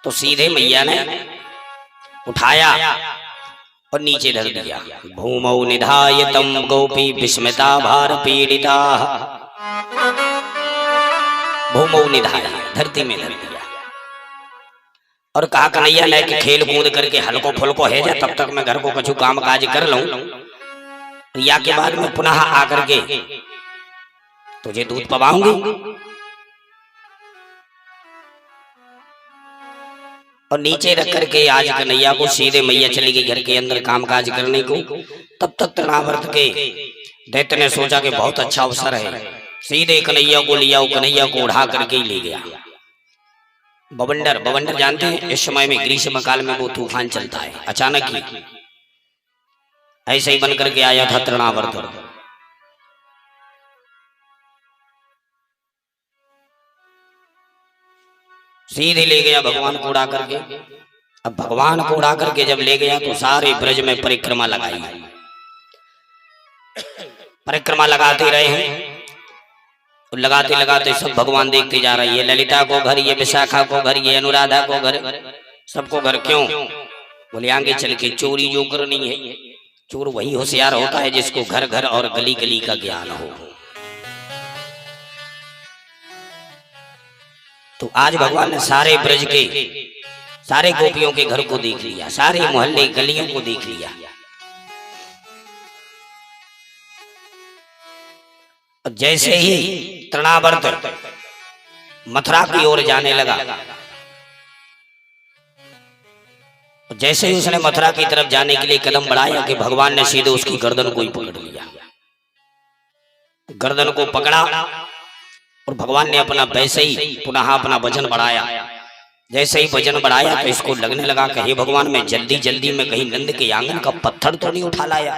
तो सीधे मैया ने उठाया और नीचे धर दिया। भूमौ निधायतम गोपी विस्मिता भार पीड़िता। भूमौ निधाय धरती में धर दिया और कहा कन्हैया ने कि खेल कूद करके हल्को फुल्को है जा, तब तक मैं घर को कछु काम काज कर लूं, या के बाद में पुनः आकर के तुझे दूध पवाऊंगी। और नीचे रख करके आज कन्हैया को सीधे मैया चली गई घर के अंदर काम काज करने को। तब तक तृणावर्त के दैत्य ने सोचा कि बहुत अच्छा अवसर है, सीधे कन्हैया को लिया, कन्हैया को उड़ा करके ही ले गया। बवंडर, बवंडर जानते हैं इस समय में ग्रीष्म काल में वो तूफान चलता है, अचानक ही ऐसे ही बन करके आया था तृणावर्त। सीधे ले गया भगवान को उड़ा करके। अब भगवान को उड़ा करके जब ले गया तो सारे ब्रज में परिक्रमा लगाई, परिक्रमा लगाते रहे हैं। तो लगाते लगाते सब भगवान देखते जा रहे हैं, ये ललिता को घर, ये विशाखा को घर, ये अनुराधा को घर, सबको घर। क्यों? बोले आगे चल के चोरी जो करनी है, चोर वही होशियार होता है जिसको घर घर और गली गली का ज्ञान हो। तो आज भगवान ने सारे ब्रज के सारे गोपियों के घर को देख लिया, सारे मोहल्ले गलियों को देख लिया। जैसे ही तृणावर्त मथुरा की ओर जाने लगा, जैसे ही उसने मथुरा की तरफ जाने के लिए कदम बढ़ाया कि भगवान ने सीधे उसकी गर्दन को ही पकड़ लिया। गर्दन को पकड़ा और भगवान ने अपना वैसे ही पुनः अपना वजन बढ़ाया। जैसे ही वजन बढ़ाया तो इसको लगने लगा कि हे भगवान, मैं जल्दी जल्दी में कहीं नंद के आंगन का पत्थर तो नहीं उठा लाया।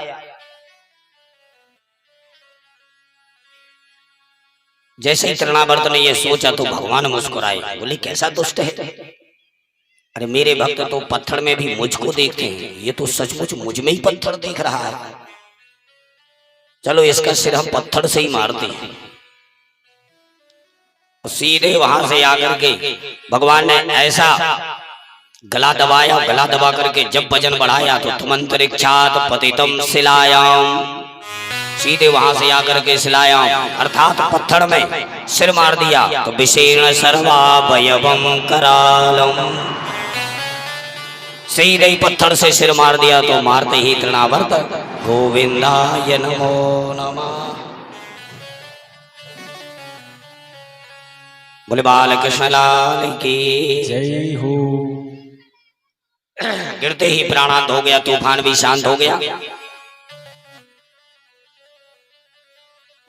जैसे ही तृणावर्त ने यह सोचा तो भगवान मुस्कुराए, बोले कैसा दुष्ट है, अरे मेरे भक्त तो पत्थर में भी मुझको देखते हैं, ये तो सचमुच मुझ में ही पत्थर देख रहा है। चलो इसका सिर हम पत्थर से ही मारते हैं। सीधे वहां से आकर के भगवान ने ऐसा गला दबाया, गला दबा करके जब वजन बढ़ाया तो तुमंतरिक्षात पतितम शिलायाम, सीधे वहां से आकर के शिलायाम अर्थात पत्थर में सिर मार दिया। तो विशीर्ण सर्वावयवम करालम, सीधे ही पत्थर से सिर मार दिया। तो मारते ही तृणावर्त गोविंदाय नमो नमः, बोले बाल कृष्ण लाल की जय हो। गिरते ही प्राणांत हो गया, तूफान भी शांत हो गया।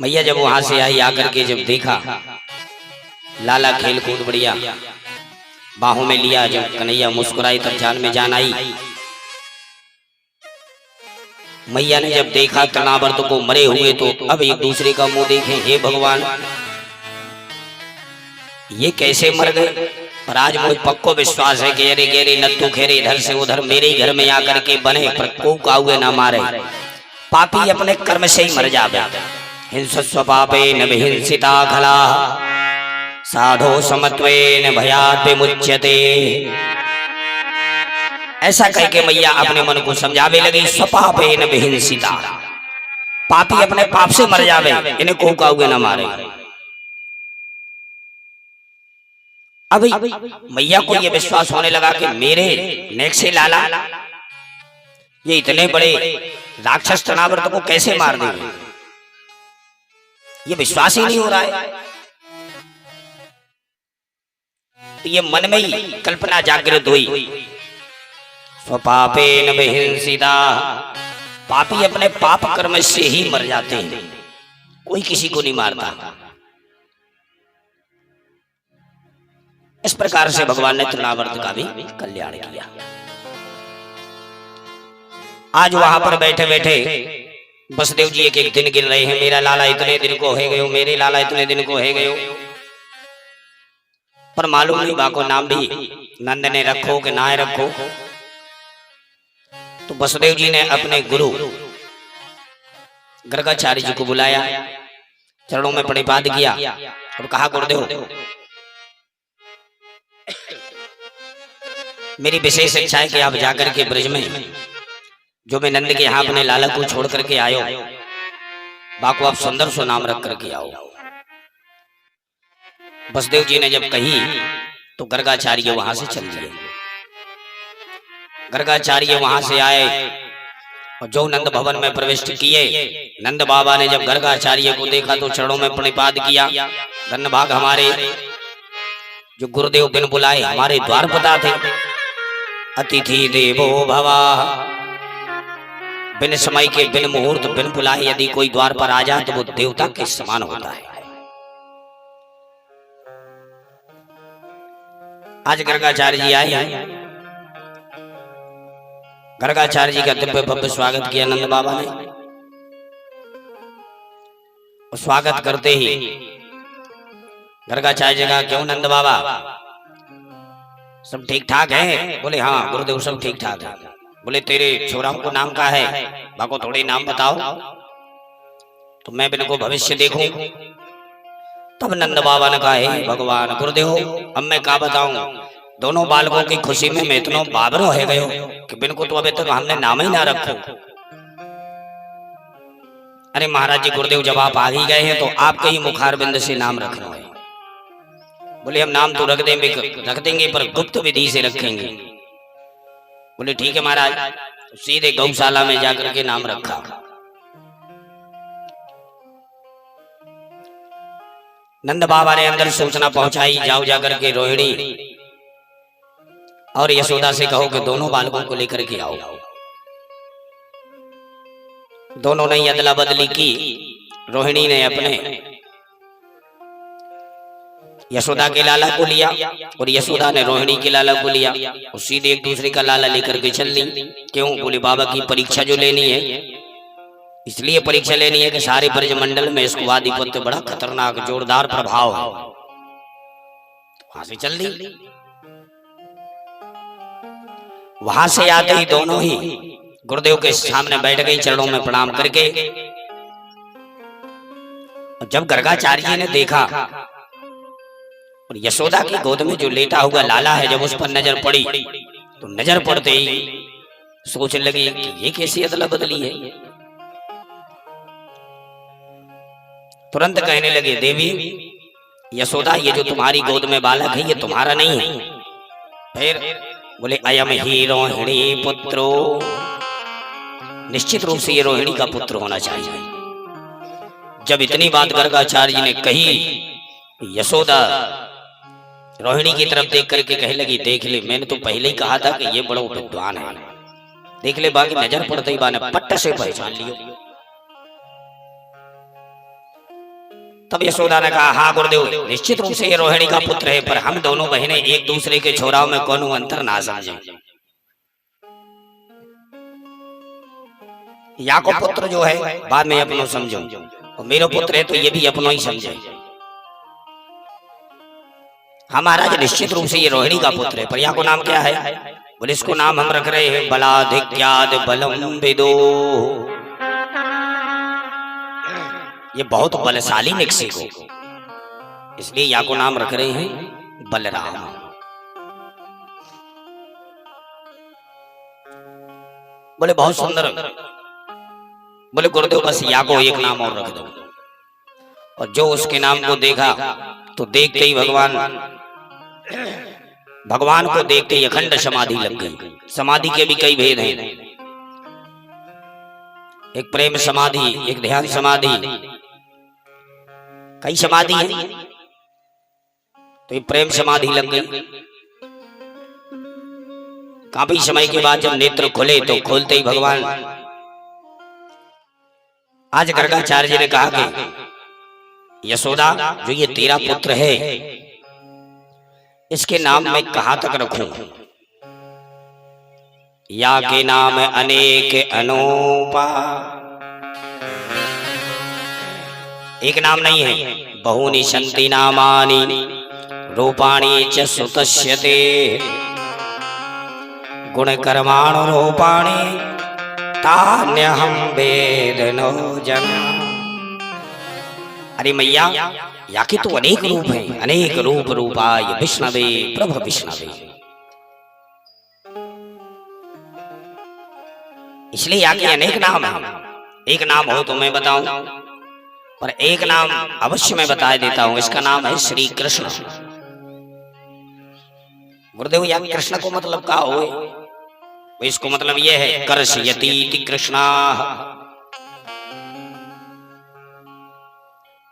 मैया जब वहां से आई, आकर के जब देखा लाला खेल कूद बढ़िया, बाहों में लिया, जब कन्हैया मुस्कुराई तब जान में जान आई। मैया ने जब देखा तृणावर्त को मरे हुए तो अब एक दूसरे का मुंह देखें, हे भगवान ये कैसे मर गए। पर आज मुझे पक्को विश्वास है कि अरे गेरे नत्थु खेरे इधर से उधर मेरे ही घर में आकर के बने, पर को काउए ना मारे। पापी अपने कर्म से ही मर जावे। हिंसस्व पापे न विहिंसिता खला साधो समत्वेन भयात् विमुच्यते। ऐसा कह के मैया अपने मन को समझावे लगी, स्वपापे न विहिंसिता, पापी अपने पाप से मर जावे, इन्हें को काउए ना मारे। अभी मैया को यह विश्वास होने लगा कि मेरे नेक से लाला ये इतने बड़े राक्षस तनावर्त को कैसे मार देंगे, ये विश्वास ही नहीं हो रहा है। तो ये मन में ही कल्पना जागृत हुई, स्वपापेन विहिंसिता, पापी अपने पाप कर्म से ही मर जाते हैं, कोई किसी को नहीं मारता। इस प्रकार से भगवान ने तृणावर्त का भी कल्याण किया। आज वहां पर बैठे बैठे बसदेव जी एक एक दिन गिन रहे हैं, मेरा लाला इतने दिन को है गयो, मेरे लाला इतने दिन को है गयो, पर मालूम नहीं बाको नाम भी नंद ने रखो कि ना रखो। तो बसदेव जी ने अपने गुरु गर्गाचार्य जी को बुलाया, चरणों में प्रणिपात किया और कहा, गुरुदेव मेरी विशेष इच्छा है कि आप जाकर के ब्रज में जो मैं नंद के यहाँ अपने लाला को छोड़ करके आयो, बाको आप सुंदर सो नाम रख करके आओ। बसदेव जी ने जब कही तो गर्गाचार्य वहां से चल दिए। गर्गाचार्य वहां से आए और जो नंद भवन में प्रविष्ट किए, नंद बाबा ने जब गर्गाचार्य को देखा तो चरणों में प्रणिपात किया। धन्य भाग हमारे जो गुरुदेव बिन बुलाए हमारे द्वार पता थे। अतिथि देवो भवा, बिन समय के बिन मुहूर्त बिन बुलाए यदि कोई द्वार पर आ जाए तो वो देवता के समान होता है। आज गर्गाचार्य जी आए हैं, गर्गाचार्य जी का दिव्य भव्य स्वागत किया नंद बाबा ने। और स्वागत करते ही गर्गाचार्य जी का, क्यों नंद बाबा सब ठीक ठाक है? बोले हाँ गुरुदेव सब ठीक ठाक है। बोले तेरे छोराओं को नाम का है, बाको थोड़े नाम बताओ तो मैं इनको भविष्य देखूं। तब नंद बाबा ने कहा, हे भगवान गुरुदेव अब मैं क्या बताऊं, दोनों बालकों की खुशी में मैं इतना बाबरो है गयो कि बिन को तो अभी तक हमने नाम ही ना रखो। अरे महाराज जी गुरुदेव जब आप आ ही गए हैं तो आपके ही मुखारबिंद से नाम रखना है। बोले हम नाम तो रख देंगे पर गुप्त विधि से रखेंगे। बोले ठीक है महाराज। सीधे गौशाला में जाकर के नाम रखा। नंद बाबा ने अंदर सूचना पहुंचाई, जाओ जाकर के रोहिणी और यशोदा से कहो कि दोनों बालकों को लेकर के आओ। दोनों ने अदला बदली की। रोहिणी ने अपने यशोदा के लाला को लिया और यशोदा ने रोहिणी के लाला को लिया और सीधे एक दूसरे का लाला लेकर के चल ली। क्यों? बोले बाबा की परीक्षा जो लेनी है, इसलिए परीक्षा लेनी है कि सारे ब्रजमंडल में इसको आधिपत्य बड़ा खतरनाक जोरदार प्रभाव है। वहां से चल दी। वहां से आते ही दोनों ही गुरुदेव के सामने बैठ गई चरणों में प्रणाम करके। जब गर्गाचार्य ने देखा और यशोदा की गोद में जो लेटा हुआ लाला है, जब उस पर नजर पड़ी तो नजर पड़ते ही सोचने लगी कि ये कैसी अदला बदली है। तुरंत कहने लगे, देवी यशोदा ये जो तुम्हारी गोद में बालक है ये तुम्हारा नहीं है। फिर बोले अयम ही रोहिणी पुत्रो, निश्चित रूप से ये रोहिणी का पुत्र होना चाहिए। जब इतनी बात गर्गाचार्य ने कही, यशोदा रोहिणी की तरफ देख करके कहने लगी, देख ले मैंने तो पहले ही कहा था कि ये बड़ा विद्वान है। देख ले बाकी नजर पड़ते ही बाने पट्ट से पहचान लियो। तब यशोदा ने कहा, हाँ गुरुदेव निश्चित रूप से ये रोहिणी का पुत्र है, पर हम दोनों बहनें एक दूसरे के छोराओं में कोनो अंतर ना समझे। या को पुत्र जो है बाद में अपनो समझो, और मेरा पुत्र है तो ये भी अपनो ही समझे। हाँ महाराज, निश्चित रूप से ये रोहिणी का पुत्र है। पर यहाँ को नाम क्या है? बोले इसको नाम हम रख रहे हैं बलाधिक्याद बलम विदो। ये बहुत बलशाली निक्षी को, इसलिए यहाँ को नाम रख रहे हैं बलराम। बोले बहुत सुंदर। बोले गुरुदेव बस यहाँ को एक नाम और रख दो। और जो उसके नाम को देखा तो देखते ही भगवान को देखते ही अखंड समाधि लग गई। समाधि के भी कई भेद हैं, एक प्रेम समाधि, एक ध्यान समाधि, कई समाधि है। तो ये प्रेम समाधि लग गई। काफी समय के बाद जब नेत्र खुले तो खोलते ही भगवान, आज गर्गाचार्य जी ने कहा कि यशोदा जो ये तेरा पुत्र है, इसके नाम मैं कहां तक रखूं? या के नाम अनेक अनूपा। एक नाम नहीं है, बहुनी संति नामानि रूपाणि च सुतस्यते गुण कर्माण रूपाणि तान्यहं वेदनो जन। अरे मैया, या के तो अनेक रूप हैं, अनेक रूप रूपाय विष्णवे प्रभ विष्णवे। इसलिए या के अनेक नाम हैं। एक नाम हो तो मैं बताऊं, पर एक नाम अवश्य मैं बता देता हूं। इसका नाम है श्री कृष्ण। गुरुदेव या कृष्ण को मतलब क्या हो? इसको मतलब यह है कर्षयति कृष्णा,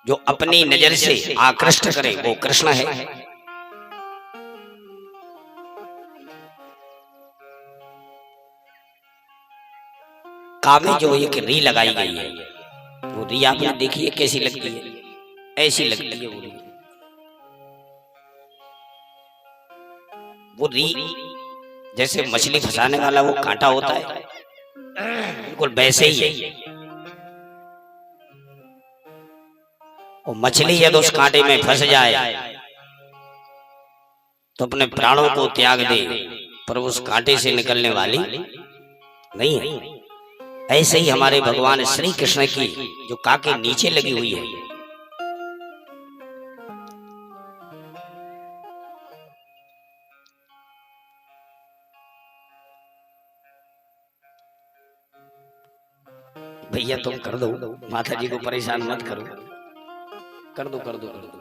जो अपनी नजर से आकृष्ट करे वो कृष्ण है। काव्य जो एक री लगाई गई है, वो री आपने देखी है कैसी लगती है? ऐसी लगती है वो री जैसे मछली फंसाने वाला वो कांटा होता है, बिल्कुल वैसे ही है। वो मछली यदि उस कांटे में फंस जाए तो अपने प्राणों को त्याग दे, पर उस कांटे से निकलने वाली नहीं है। ऐसे ही हमारे भगवान श्री कृष्ण की जो काके नीचे लगी हुई है, भैया तुम कर दो, माता जी को परेशान मत करो, कर दो कर दो कर दो।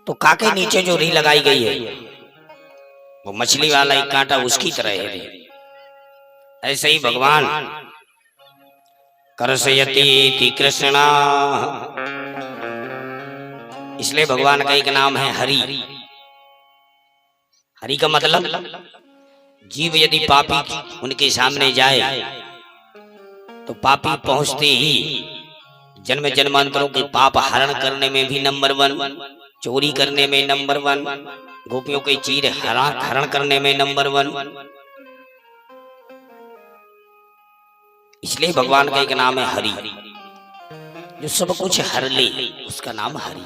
तो काके नीचे जो री लगाई गई है वो मछली वाला एक कांटा उसकी तरह है। ऐसे ही भगवान कर्षयति कृष्णा, इसलिए भगवान का एक नाम है हरि। हरि का मतलब जीव यदि पापी उनके सामने जाए तो पापी पहुंचते ही जन्म जन्मांतरों के पाप हरण करने में भी नंबर 1, चोरी करने में नंबर 1, गोपियों के चीर हरण करने में नंबर 1। इसलिए भगवान का एक नाम है हरि, जो सब कुछ हर ले, उसका नाम हरि।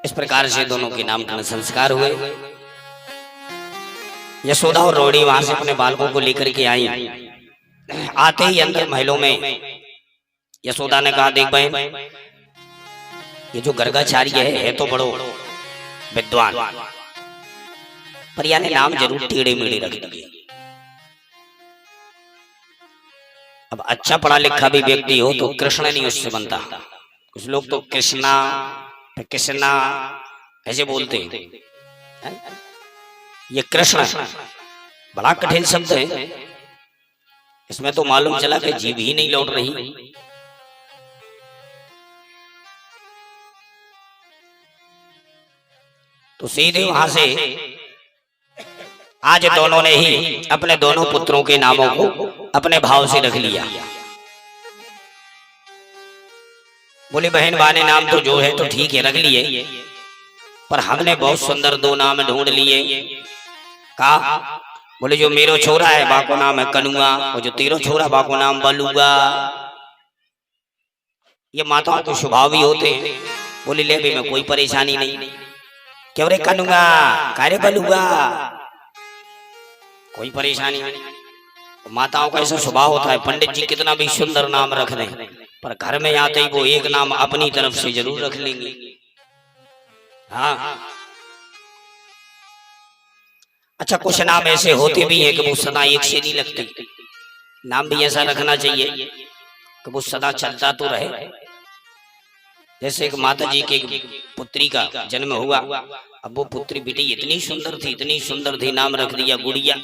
इस प्रकार से दोनों के नामकरण संस्कार हुए। यशोदा और रोहिणी वहां से अपने बालकों को लेकर के आई। आते ही अंदर महलों में यशोदा ने कहा, देख बहन, ये जो गर्गाचार्य है तो बड़ो विद्वान, पर यानी नाम जरूर टेढ़े मेढ़े रख दिए। अब अच्छा पढ़ा लिखा भी व्यक्ति हो तो कृष्ण नहीं उससे बनता। कुछ लोग तो कृष्णा कृष्णा ऐसे बोलते हैं। ये कृष्ण बड़ा कठिन शब्द है, इसमें तो मालूम चला कि जीभ ही नहीं लौट रही। तो सीधे वहां से आज दोनों ने ही अपने दोनों पुत्रों के नामों को अपने भाव से रख लिया। बोले बहन बा ने नाम तो जो है तो ठीक है रख लिए, पर हमने बहुत सुंदर दो नाम ढूंढ लिए। कहा, बोले जो मेरो छोरा है बाको नाम है कनुआ, और जो तेरो छोरा बाको नाम बलुआ। ये माताओं के स्वभाव भी होते हैं। बोले ले भी में कोई परेशानी नहीं, क्यों रे कनुआ, कारे बलुआ, कोई परेशानी नहीं। माताओं का ऐसा स्वभाव होता है, पंडित जी कितना भी सुंदर नाम रख दें, पर घर में आते ही वो एक नाम अपनी तरफ से जरूर रख लेंगे। हाँ, अच्छा कुछ नाम ऐसे होते भी हैं कि वो सदा एक से नहीं लगते। नाम भी ऐसा रखना चाहिए कि वो सदा चलता तो रहे। जैसे एक माता जी के पुत्री का जन्म हुआ, अब वो पुत्री बेटी इतनी सुंदर थी, नाम रख दिया गुड़िया।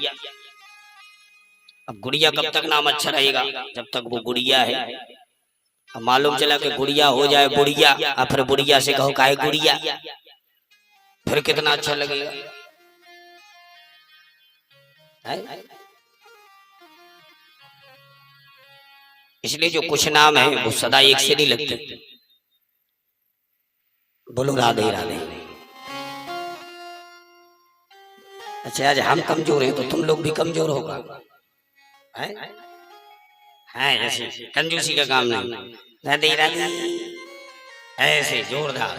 अब गुड़िया कब तक नाम अच्छा रहेगा, जब तक वो गुड़िया है। अब मालूम चला कि गुड़िया हो जाए बुढ़िया, और फिर बुढ़िया से कहो काहे गुड़िया, फिर कितना अच्छा लगेगा। इसलिए जो कुछ नाम है वो सदा एक से नहीं लगते। बोलो राधे राधे। अच्छा आज हम कमजोर हैं तो तुम लोग भी कमजोर होगा, है ऐसे कंजूसी का काम नहीं। राधे राधे ऐसे जोरदार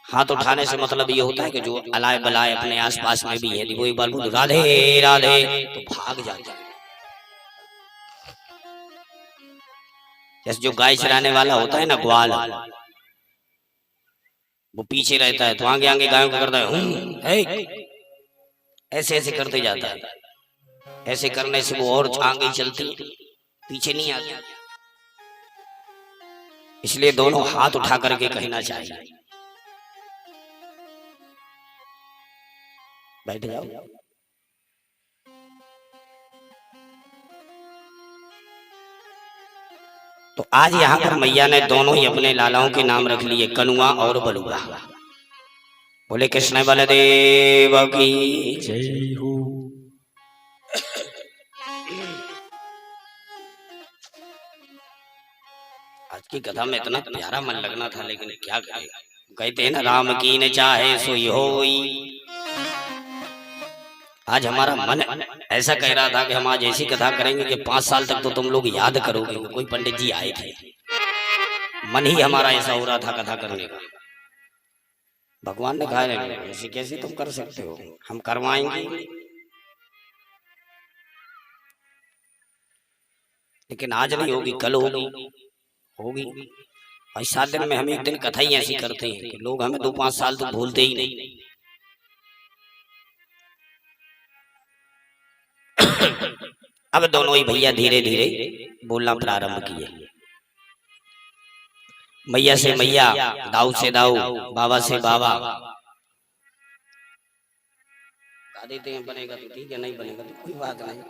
हाथ उठाने से मतलब ये होता है कि जो अलाय बलाय अपने आसपास में भी है, वो एक बार बोलो राधे राधे तो भाग जाता है। जैसे जो गाय चराने वाला होता है ना ग्वाल, वो पीछे रहता है तो आगे आगे गायों को करता है, ऐसे ऐसे करते जाता है। ऐसे करने से वो और आगे चलती, पीछे नहीं आती। इसलिए दोनों हाथ उठा करके कहना चाहिए। बैठ जाओ। तो आज यहाँ पर मैया ने दोनों ही अपने लालाओं के नाम रख लिए, कनुआ और बलुआ। बोले कृष्ण बलदेव की जय हो। आज की कथा में इतना प्यारा मन लगना था, लेकिन क्या करें, कहते हैं ना राम की न चाहे सोई होई। आज हमारा मन ऐसा कह रहा था कि हम आज ऐसी कथा करेंगे कि 5 साल तक तो तुम लोग याद करोगे। कोई पंडित जी आए थे, मन ही हमारा ऐसा हो रहा था कथा करने का। भगवान ने कहा ऐसे कैसे तुम कर सकते हो, हम करवाएंगे। लेकिन आज नहीं होगी, कल होगी। भाई 7 दिन में हम एक दिन कथा ही ऐसी करते हैं कि लोग हमें 2-5 साल तो भूलते ही नहीं। अब दोनों ही भैया धीरे धीरे बोलना प्रारंभ किए। मैया से मैया, दाऊ से दाऊ, बाबा से बाबा। गा देते हैं, बनेगा तो ठीक है, नहीं बनेगा तो कोई बात नहीं।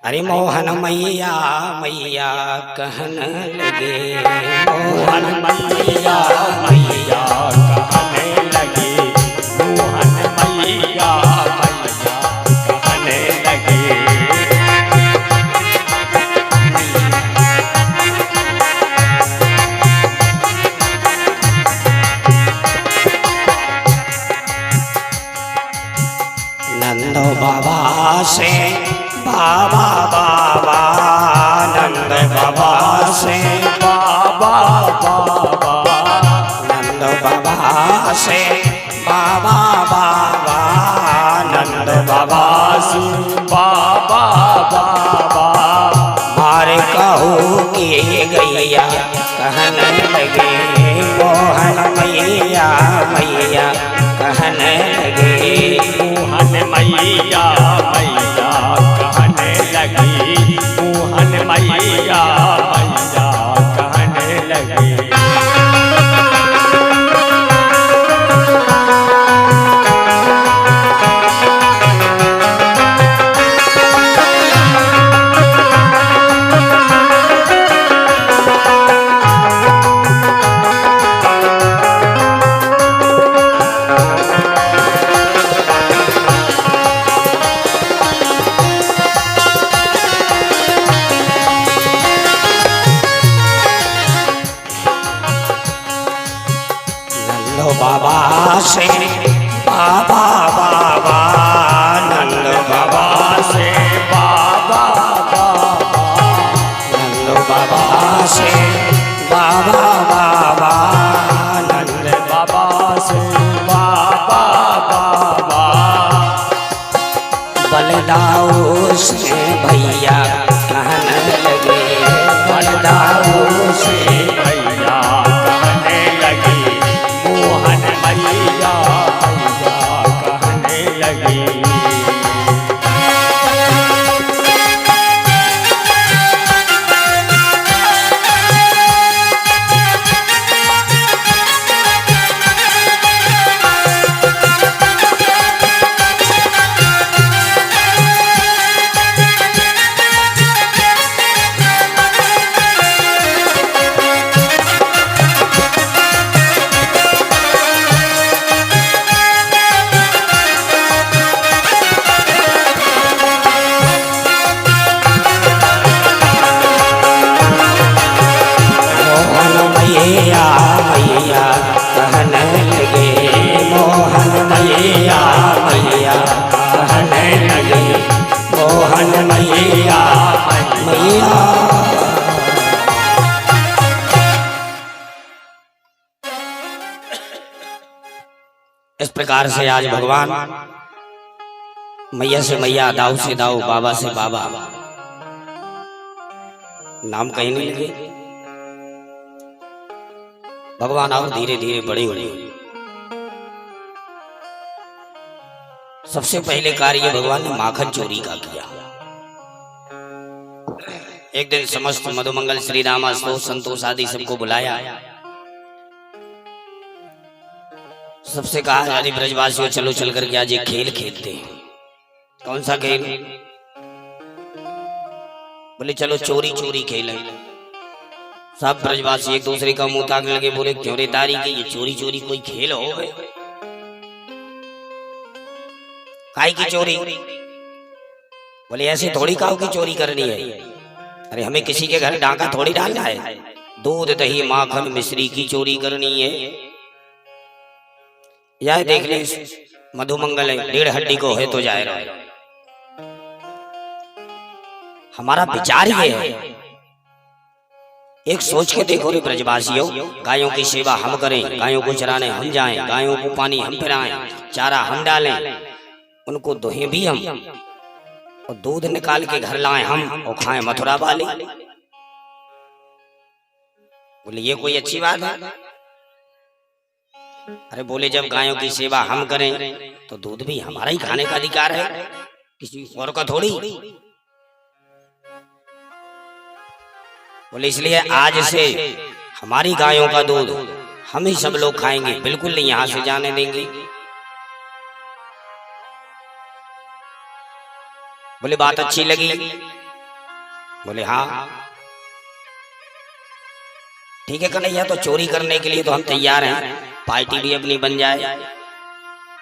अरे मोहन मैया मैया कहने लगे, मोहन मैया मैया कहने लगे, मोहन मैया मैया कहने लगे। नंदो बाबा से बाबा बाबा, नंद बाबा से बाबा बाबा, नंद बाबा से बाबा बाबा, नंद बाबा से बाबा बाबा। मारे कहो के गैया कहने लगे, मोहन मैया मैया कहने लगे, मोहन मैया मैया कहने लगी, मोहन मैया मैया कहने लगी। से बाबा बाबा, नंद बाबा से बाबा बाबा, बलदाऊ से भैया कहने लगे, बलदाऊ से भैया कहने लगी, मोहन मैया कहने लगी। मैया मैया कहने लगे, मोहन मैया मैया कहने लगे, मोहन मैया मैया। इस प्रकार से आज भगवान मैया से मैया, दाऊ से दाऊ, बाबा से बाबा नाम कहने लगे। भगवान और धीरे धीरे बड़े हुए। सबसे पहले कार्य भगवान ने माखन चोरी का किया। एक दिन समस्त मधुमंगल श्री राम आशुतोष संतोष आदि सबको बुलाया। सबसे कहा अरे ब्रजवासियों चलो चल करके आज एक खेल खेलते हैं। कौन सा खेल? बोले चलो चोरी चोरी खेलें। सब ब्रजवासी एक दूसरे का मुंह ताकने लगे, बोले क्यों रे तारी के ये चोरी चोरी कोई खेल हो गए? काय की चोरी? बोले ऐसे थोड़ी काऊ की चोरी करनी है। अरे हमें किसी के घर डाका थोड़ी डालना है। दूध दही माखन मिश्री की चोरी करनी है। यह देख ले मधुमंगल 1.5 हड्डी को है तो जाए रहा। हमारा विचार ये है, एक सोच के देखो रे ब्रजवासियों, गायों की सेवा हम करें, गायों को चराने हम जाएं, गायों को पानी हम पिलाएं, चारा हम डालें, उनको दुहें भी हम, और दूध निकाल के घर लाएं हम और खाएं मथुरा वाले। बोले ये कोई अच्छी बात है? अरे बोले जब गायों की सेवा हम करें तो दूध भी हमारा ही खाने का अधिकार है, किसी और का थोड़ी। बोले इसलिए आज से हमारी गायों का दूध हम ही सब लोग खाएंगे, बिल्कुल नहीं यहां से जाने देंगे। बोले बात अच्छी लगी? बोले हाँ ठीक है कन्हैया, तो चोरी करने के लिए तो हम तैयार हैं। पार्टी भी अपनी बन जाए,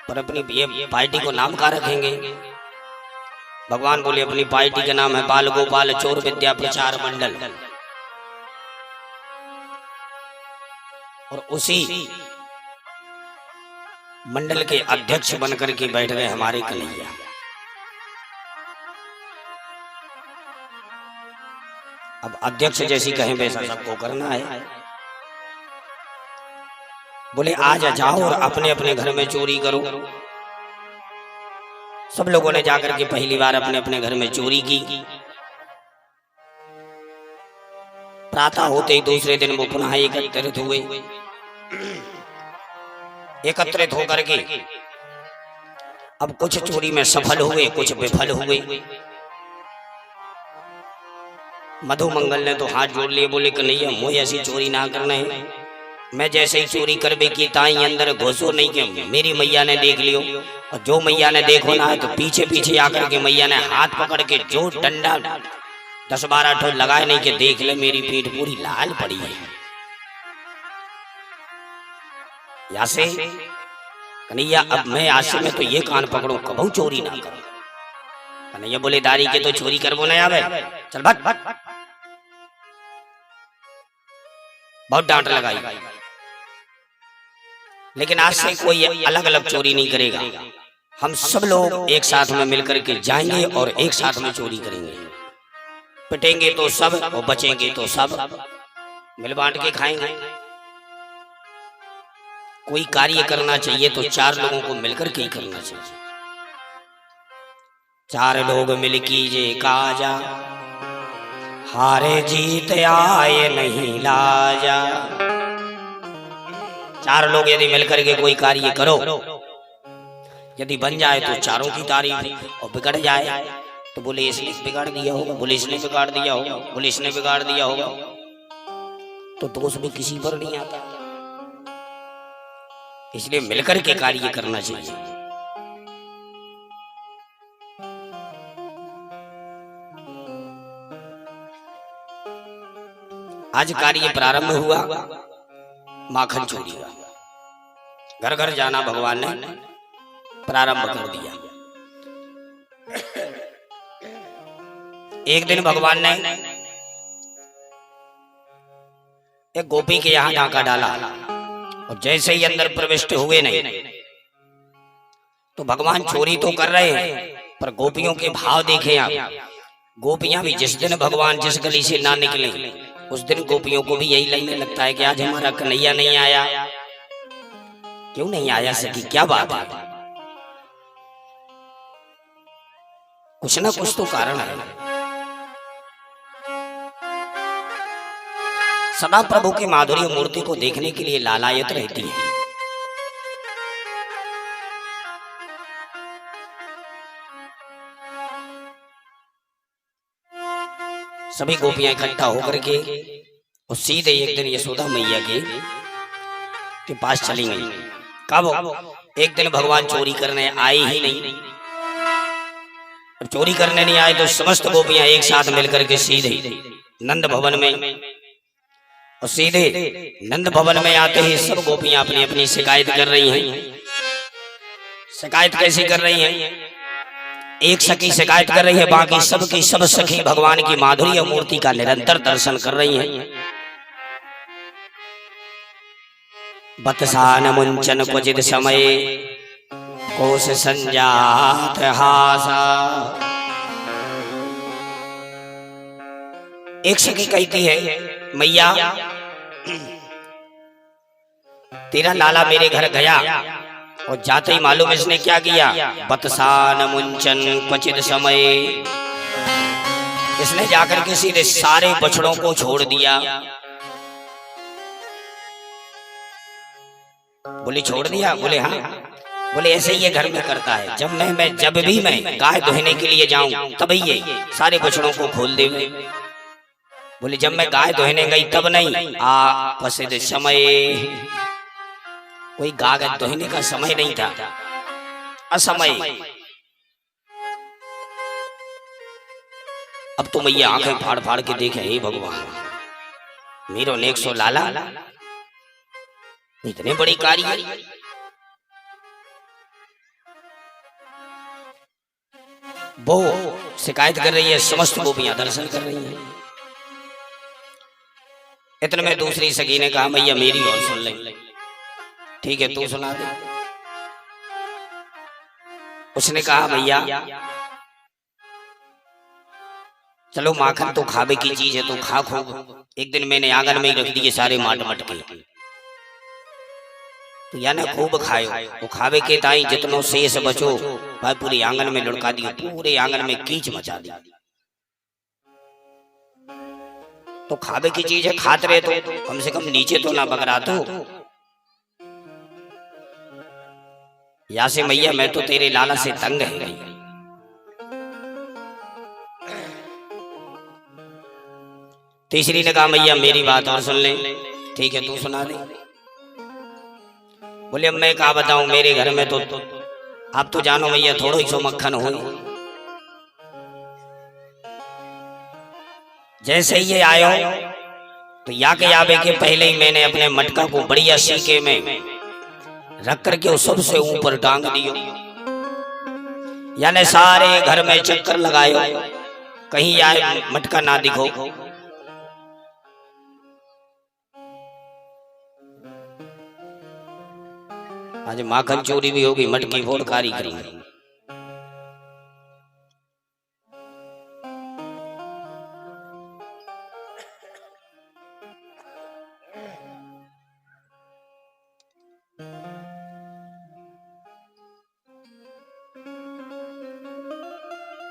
पर अपनी ये पार्टी को नाम का रखेंगे? भगवान बोले अपनी पार्टी का नाम है बाल गोपाल चोर विद्या प्रचार मंडल, और उसी मंडल के अध्यक्ष बनकर के बैठ गए हमारे कन्हैया। अब अध्यक्ष जैसी कहें वैसा सबको करना है। बोले आज जाओ और अपने अपने घर में चोरी करो। सब लोगों ने जाकर के पहली बार अपने अपने घर में चोरी की। प्रातः होते ही दूसरे दिन वो पुनः एकत्रित हुए। एकत्रित होकर के अब कुछ चोरी में सफल हुए, कुछ विफल हुए। मधुमंगल ने तो हाथ जोड़ लिए, बोले कन्हैया मुझे ऐसी चोरी ना करना है। मैं जैसे ही चोरी करबे की ताई अंदर घुसो नहीं कि मेरी मैया ने देख लियो, और जो मैया ने देखो ना है तो पीछे पीछे आकर के मैया ने हाथ पकड़ के जो डंडा 10-12 ठो लगाए नहीं कि देख ले मेरी पीठ पूरी लाल पड़ी है। या से कन्हैया अब मैं आज से मैं तो ये कान पकड़ू कबू चोरी ना करूं। कन्हैया बोले दारी के तो चोरी करबो नहीं आवे, चल भाग भाग। बहुत डांट लगाई, लेकिन आज से कोई अलग अलग चोरी नहीं करेगा। हम सब लोग एक साथ में मिलकर के जाएंगे और एक साथ में चोरी करेंगे। पिटेंगे तो सब और बचेंगे तो सब। मिल बांट के खाएंगे। कोई कार्य करना चाहिए तो चार लोगों को मिलकर के ही करना चाहिए। चार लोग मिल कीजिए काजा, हारे जीत आए नहीं लाजा। चार लोग यदि मिलकर के कोई कार्य करो, यदि बन जाए तो चारों की तारीफ, और बिगड़ जाए तो बोले इसने बिगाड़ दिया होगा, बोले इसने बिगाड़ दिया होगा, बोले इसने बिगाड़ दिया होगा, तो दोष भी किसी पर नहीं आता। इसलिए मिलकर के कार्य करना चाहिए। आज कार्य प्रारंभ हुआ माखन चोरी का, घर घर जाना भगवान ने प्रारंभ कर दिया। एक दिन भगवान ने एक गोपी के यहां डाका डाला, और जैसे ही अंदर प्रविष्ट हुए नहीं तो भगवान चोरी तो कर रहे हैं, पर गोपियों के भाव देखे आप। गोपियां भी जिस दिन भगवान जिस गली से ना निकले, उस दिन गोपियों को भी यही लगने लगता है कि आज हमारा कन्हैया नहीं आया। क्यों नहीं आया सखी, क्या बात है? कुछ ना कुछ तो कारण है। सदा प्रभु की माधुर्य मूर्ति को देखने के लिए लालायत रहती है। सभी गोपियां इकट्ठा होकर के और सीधे एक दिन यशोदा मैया के पास चली गई। कब? एक दिन भगवान चोरी करने आए ही नहीं, और चोरी करने नहीं आए तो समस्त गोपियां एक साथ मिलकर के सीधे नंद भवन में, और सीधे नंद भवन में आते ही सब गोपियां अपनी अपनी शिकायत कर रही हैं। शिकायत कैसी कर रही हैं? एक सखी शिकायत कर रही है, बाकी सब की सब सखी भगवान की माधुर्य मूर्ति का निरंतर दर्शन कर रही हैं। बतसान मुंचन क्वचित समय कोश संजात हासा। एक सखी कहती है, मैया तेरा लाला मेरे घर गया, और जाते ही मालूम इसने क्या किया? बतसान मुंचन क्वचित समय, इसने जाकर के सीधे सारे बछड़ों को छोड़ दिया। बोले छोड़ दिया? बोले हाँ। बोले ऐसे ही ये घर में करता है, जब भी मैं गाय दुहने के लिए जाऊं तभी ये सारे बछड़ों को खोल दे। बोले जब मैं गाय दुहने गई तब नहीं, पसिद समय, कोई गाय दुहने का समय नहीं था, असमय। अब तो मैया आंखें फाड़ फाड़ के देखे, हे भगवान मेरो नेक सो लाला इतने बड़ी कार्य। वो शिकायत कर रही है, समस्त गोपियां दर्शन कर रही हैं। इतने में दूसरी सखी ने कहा, मैया मेरी और सुन ले। ठीक है तू सुना दे। उसने कहा, भैया चलो माखन तो खावे की चीज है तो खा खूब। एक दिन मैंने आंगन में ही रख दिए सारे माट मटके, तो या ना खूब खायो, वो खावे के ताई जितनो शेष बचो भाई पूरे आंगन में लुढ़का दियो, पूरे आंगन में कीच मचा दी। तो खावे की चीज है, खात रहे तो कम से कम नीचे तो ना बगरा तो। या से मैया मैं तो तेरे लाला से तंग है गई। तीसरी ने कहा, मैया मेरी बात और सुन ले। ठीक है तू सुना दे। बोले अब मैं क्या बताऊं, मेरे घर में तो आप तो जानो भैया थोड़ो ही सो मक्खन हो। जैसे ही ये आयो तो या के आवे के पहले ही मैंने अपने मटका को बढ़िया सीके में रख करके उस सबसे ऊपर टांग दियो, यानी सारे घर में चक्कर लगायो, कहीं आए मटका ना दिखो। आज माखन चोरी भी होगी, मटकी फोड़ कारीगरी।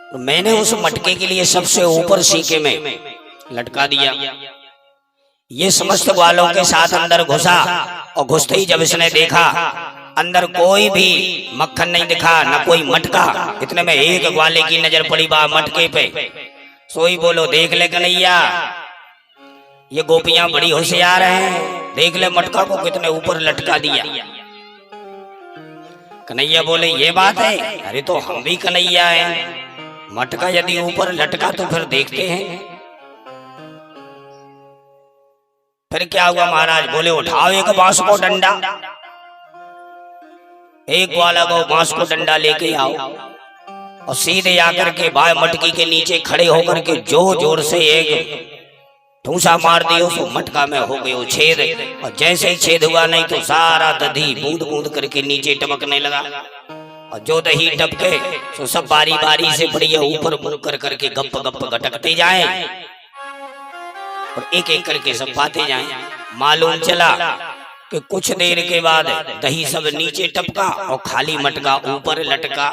तो मैंने उस मटके के लिए सबसे ऊपर सीके में लटका दिया। ये समस्त ग्वालों के साथ अंदर घुसा और घुसते ही जब इसने देखा अंदर कोई भी मक्खन नहीं दिखा, न कोई मटका। इतने में एक ग्वाले की नजर पड़ी बा मटके पे। सोई बोलो, देख ले कन्हैया, ये गोपियां बड़ी होशियार हैं, देख ले मटका को कितने ऊपर लटका दिया। कन्हैया बोले, ये बात है? अरे तो हम भी कन्हैया हैं, मटका यदि ऊपर लटका तो फिर देखते हैं। फिर क्या हुआ महाराज? बोले, उठाओ एक बांस को डंडा। एक ग्वाला को बांस को डंडा लेके आओ और सीधे आकर के बाय मटकी के नीचे खड़े होकर के जोर जोर से एक ठूसा मार दियो तो मटका में हो गयो छेद। और जैसे ही छेद हुआ नहीं तो सारा दही बूंद बूंद करके नीचे टपकने लगा। और जो दही टपके तो सब बारी बारी से बढ़िया ऊपर मुंह कर करके गप गप गटकते जाए और एक एक करके सब पाते जाए। मालूम चला कि कुछ देर के बाद दही सब नीचे टपका और खाली मटका ऊपर लटका।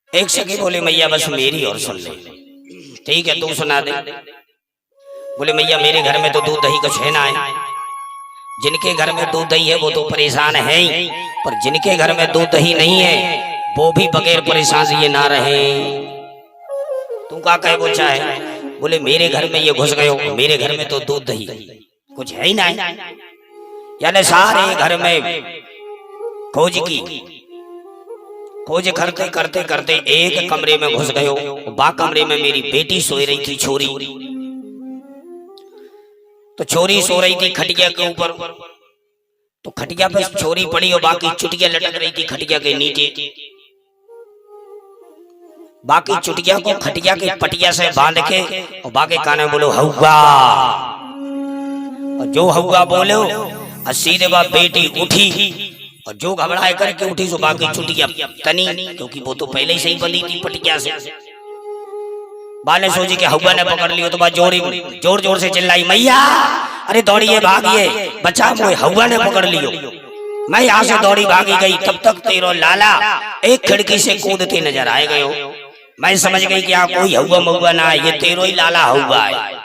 एक सखी बोले, मैया बस मेरी और सुन ले। ठीक है, तू सुना दे। बोले, मैया मेरे घर में तो दूध दही कुछ है ना है। जिनके घर में दूध दही है वो तो परेशान है ही, पर जिनके घर में दूध दही नहीं है वो भी बगैर परेशान से ये ना रहे। तू क्या कहे वो चाहे? बोले, मेरे घर में ये घुस गए हो, मेरे घर में तो दूध दही कुछ है ही ना। यानी सारे घर में खोज करते करते करते एक कमरे में घुस गए हो। बा कमरे में मेरी बेटी सोई रही थी, छोरी। तो छोरी सो रही थी खटिया के ऊपर, तो खटिया पे छोरी पड़ी और बाकी चुटिया लटक रही थी खटिया के नीचे। बाकी चुटिया को खटिया के पटिया से बांध के और बाकी काने बोलो हौवा। और जो हौवा बोले और सीधे बा बेटी उठी और जो घबराए करके उठी सो बाकी चुटिया तनी, क्योंकि वो तो पहले ही सही बंधी थी पटिया से। बाने सोची कि हौवा ने पकड़ लियो तो बा जोर जोर से चिल्लाई, मैया अरे दौड़िए भागिए, बचा मोए हौवा ने पकड़ लियो। मैं यहाँ से दौड़ी भागी गई, तब तक तेरो लाला एक खिड़की से कूदते नजर आए गए। मैं समझ गई कि यहाँ कोई हौवा महुआ ना है, ये तेरो ही लाला हौवा है।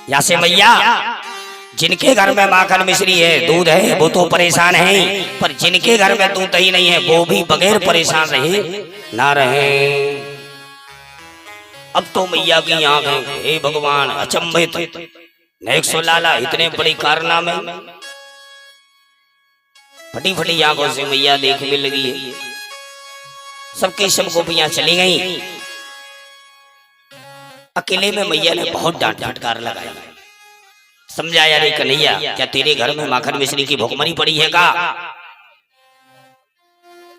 या से मैया जिनके घर में माखन मिश्री है, दूध है, वो तो परेशान है, पर जिनके घर में दूध दही नहीं है वो भी बगैर परेशान रहे ना रहे। अब तो मैया की आंखें, हे भगवान, अचंभित। नेक्सो लाला इतने बड़ी कारनामे, फटी फटी आंखों से मैया देखने लगी है। सबकी सब गोपियां चली गई। अकेले में मैया ने बहुत डांट फटकार लगाया। समझाया, रे कन्हैया, क्या तेरे घर में माखन मिश्री की भुखमरी पड़ी है का?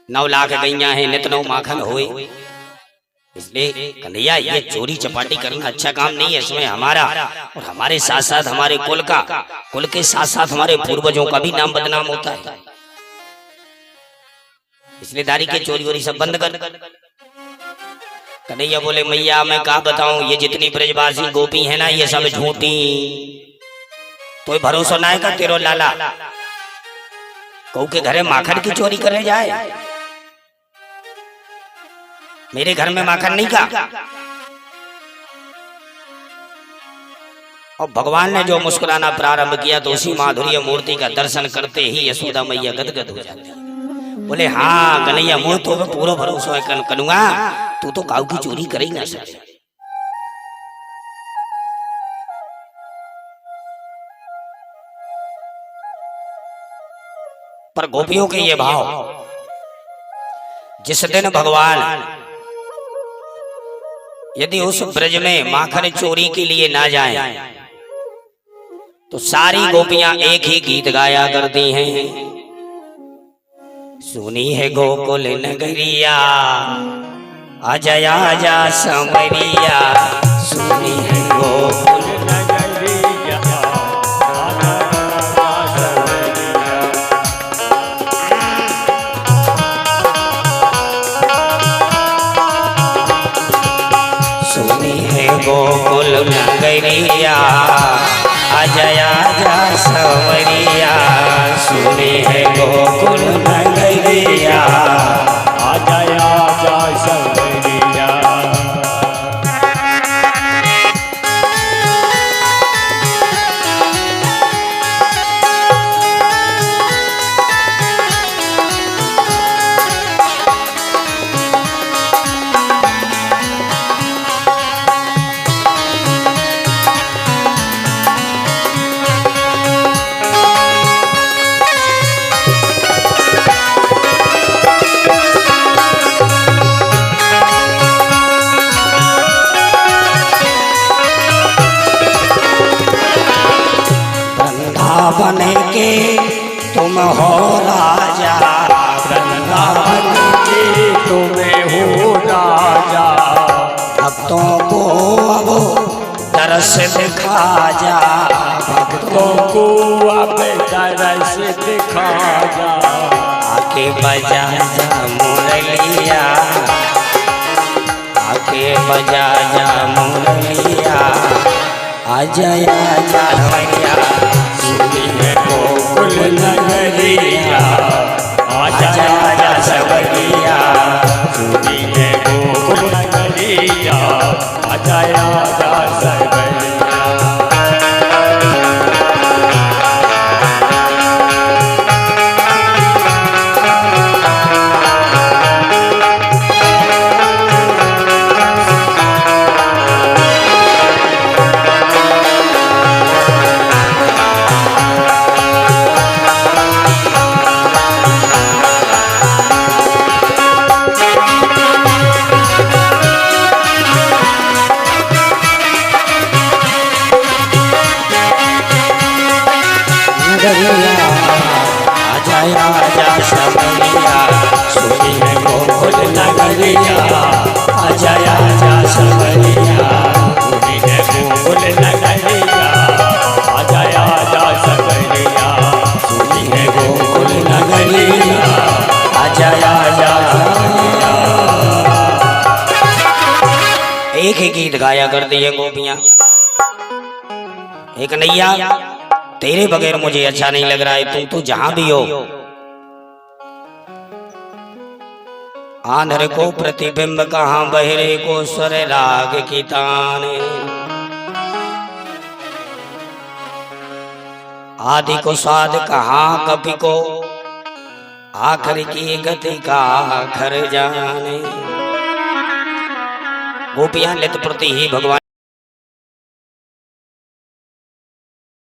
9 लाख गैया है, नित 9 माखन होए। इसलिए कन्हैया ये चोरी चपाटी करना अच्छा काम नहीं है। इसमें हमारा और हमारे साथ साथ हमारे कुल के साथ साथ हमारे पूर्वजों का भी नाम बदनाम होता है। इसलिए दारी के चोरी वोरी सब बंद कर। कन्हैया बोले, मैया मैं क्या बताऊं, ये जितनी ब्रजवासी गोपी है ना ये सब झूठी। तो भरोसा ना है का तेरो लाला कहू के घरे माखन की चोरी करने जाए? मेरे घर में माखन नहीं का। और भगवान ने जो मुस्कुराना प्रारंभ किया तो उसी माधुर्य मूर्ति का दर्शन करते ही यशोदा मैया गदगद हो जाती। बोले, हाँ कन्हैया, मुझे तो पूरा भरोसा है करूंगा, तू तो काऊ की चोरी कर ही ना सके। पर गोपियों के ये भाव, जिस दिन भगवान यदि उस ब्रज में माखन चोरी के लिए ना जाएं, तो सारी गोपियां एक ही गीत गाया करती हैं। सुनी है गोकुल नगरिया, आजा आजा समरिया, सुनी है गोकुल नगरिया, आजा आजा समरिया। सुनी है गोकुल नगरिया, आजा सवरिया सुने है गोकुल नगरिया। आजा सवरिया। वृंदावन के तुम हो राजा, वृंदावन के तुम हो राजा। भक्तों को अब दरस दिखा जा, भक्तों को अब दरस दिखा जा। आके बजा जा मुरलिया, आके बजा जा मुरलिया। आजा मैया सुनी है गोकुल नगरिया। आजा सवरिया। सुनी है गोकुल नगरिया। आजा सवरिया। आजा सवरिया सुनी है गोकुल नगरिया। आजा सवरिया सुनी है गोकुल नगरिया। आजा सवरिया। सुनी है गोकुल नगरिया। आजा सवरिया। एक ही गीत गाया करती है गोपियां। एक नैया तेरे बगैर मुझे अच्छा नहीं लग रहा है, तुम तो जहां भी हो। आंध्र को प्रतिबिंब कहाँ, बहरे को स्वर राग की तान। आदि को स्वाद कहाँ, कपि को आखिर की गति का आखिर जाने। गोपियां लित प्रति ही भगवान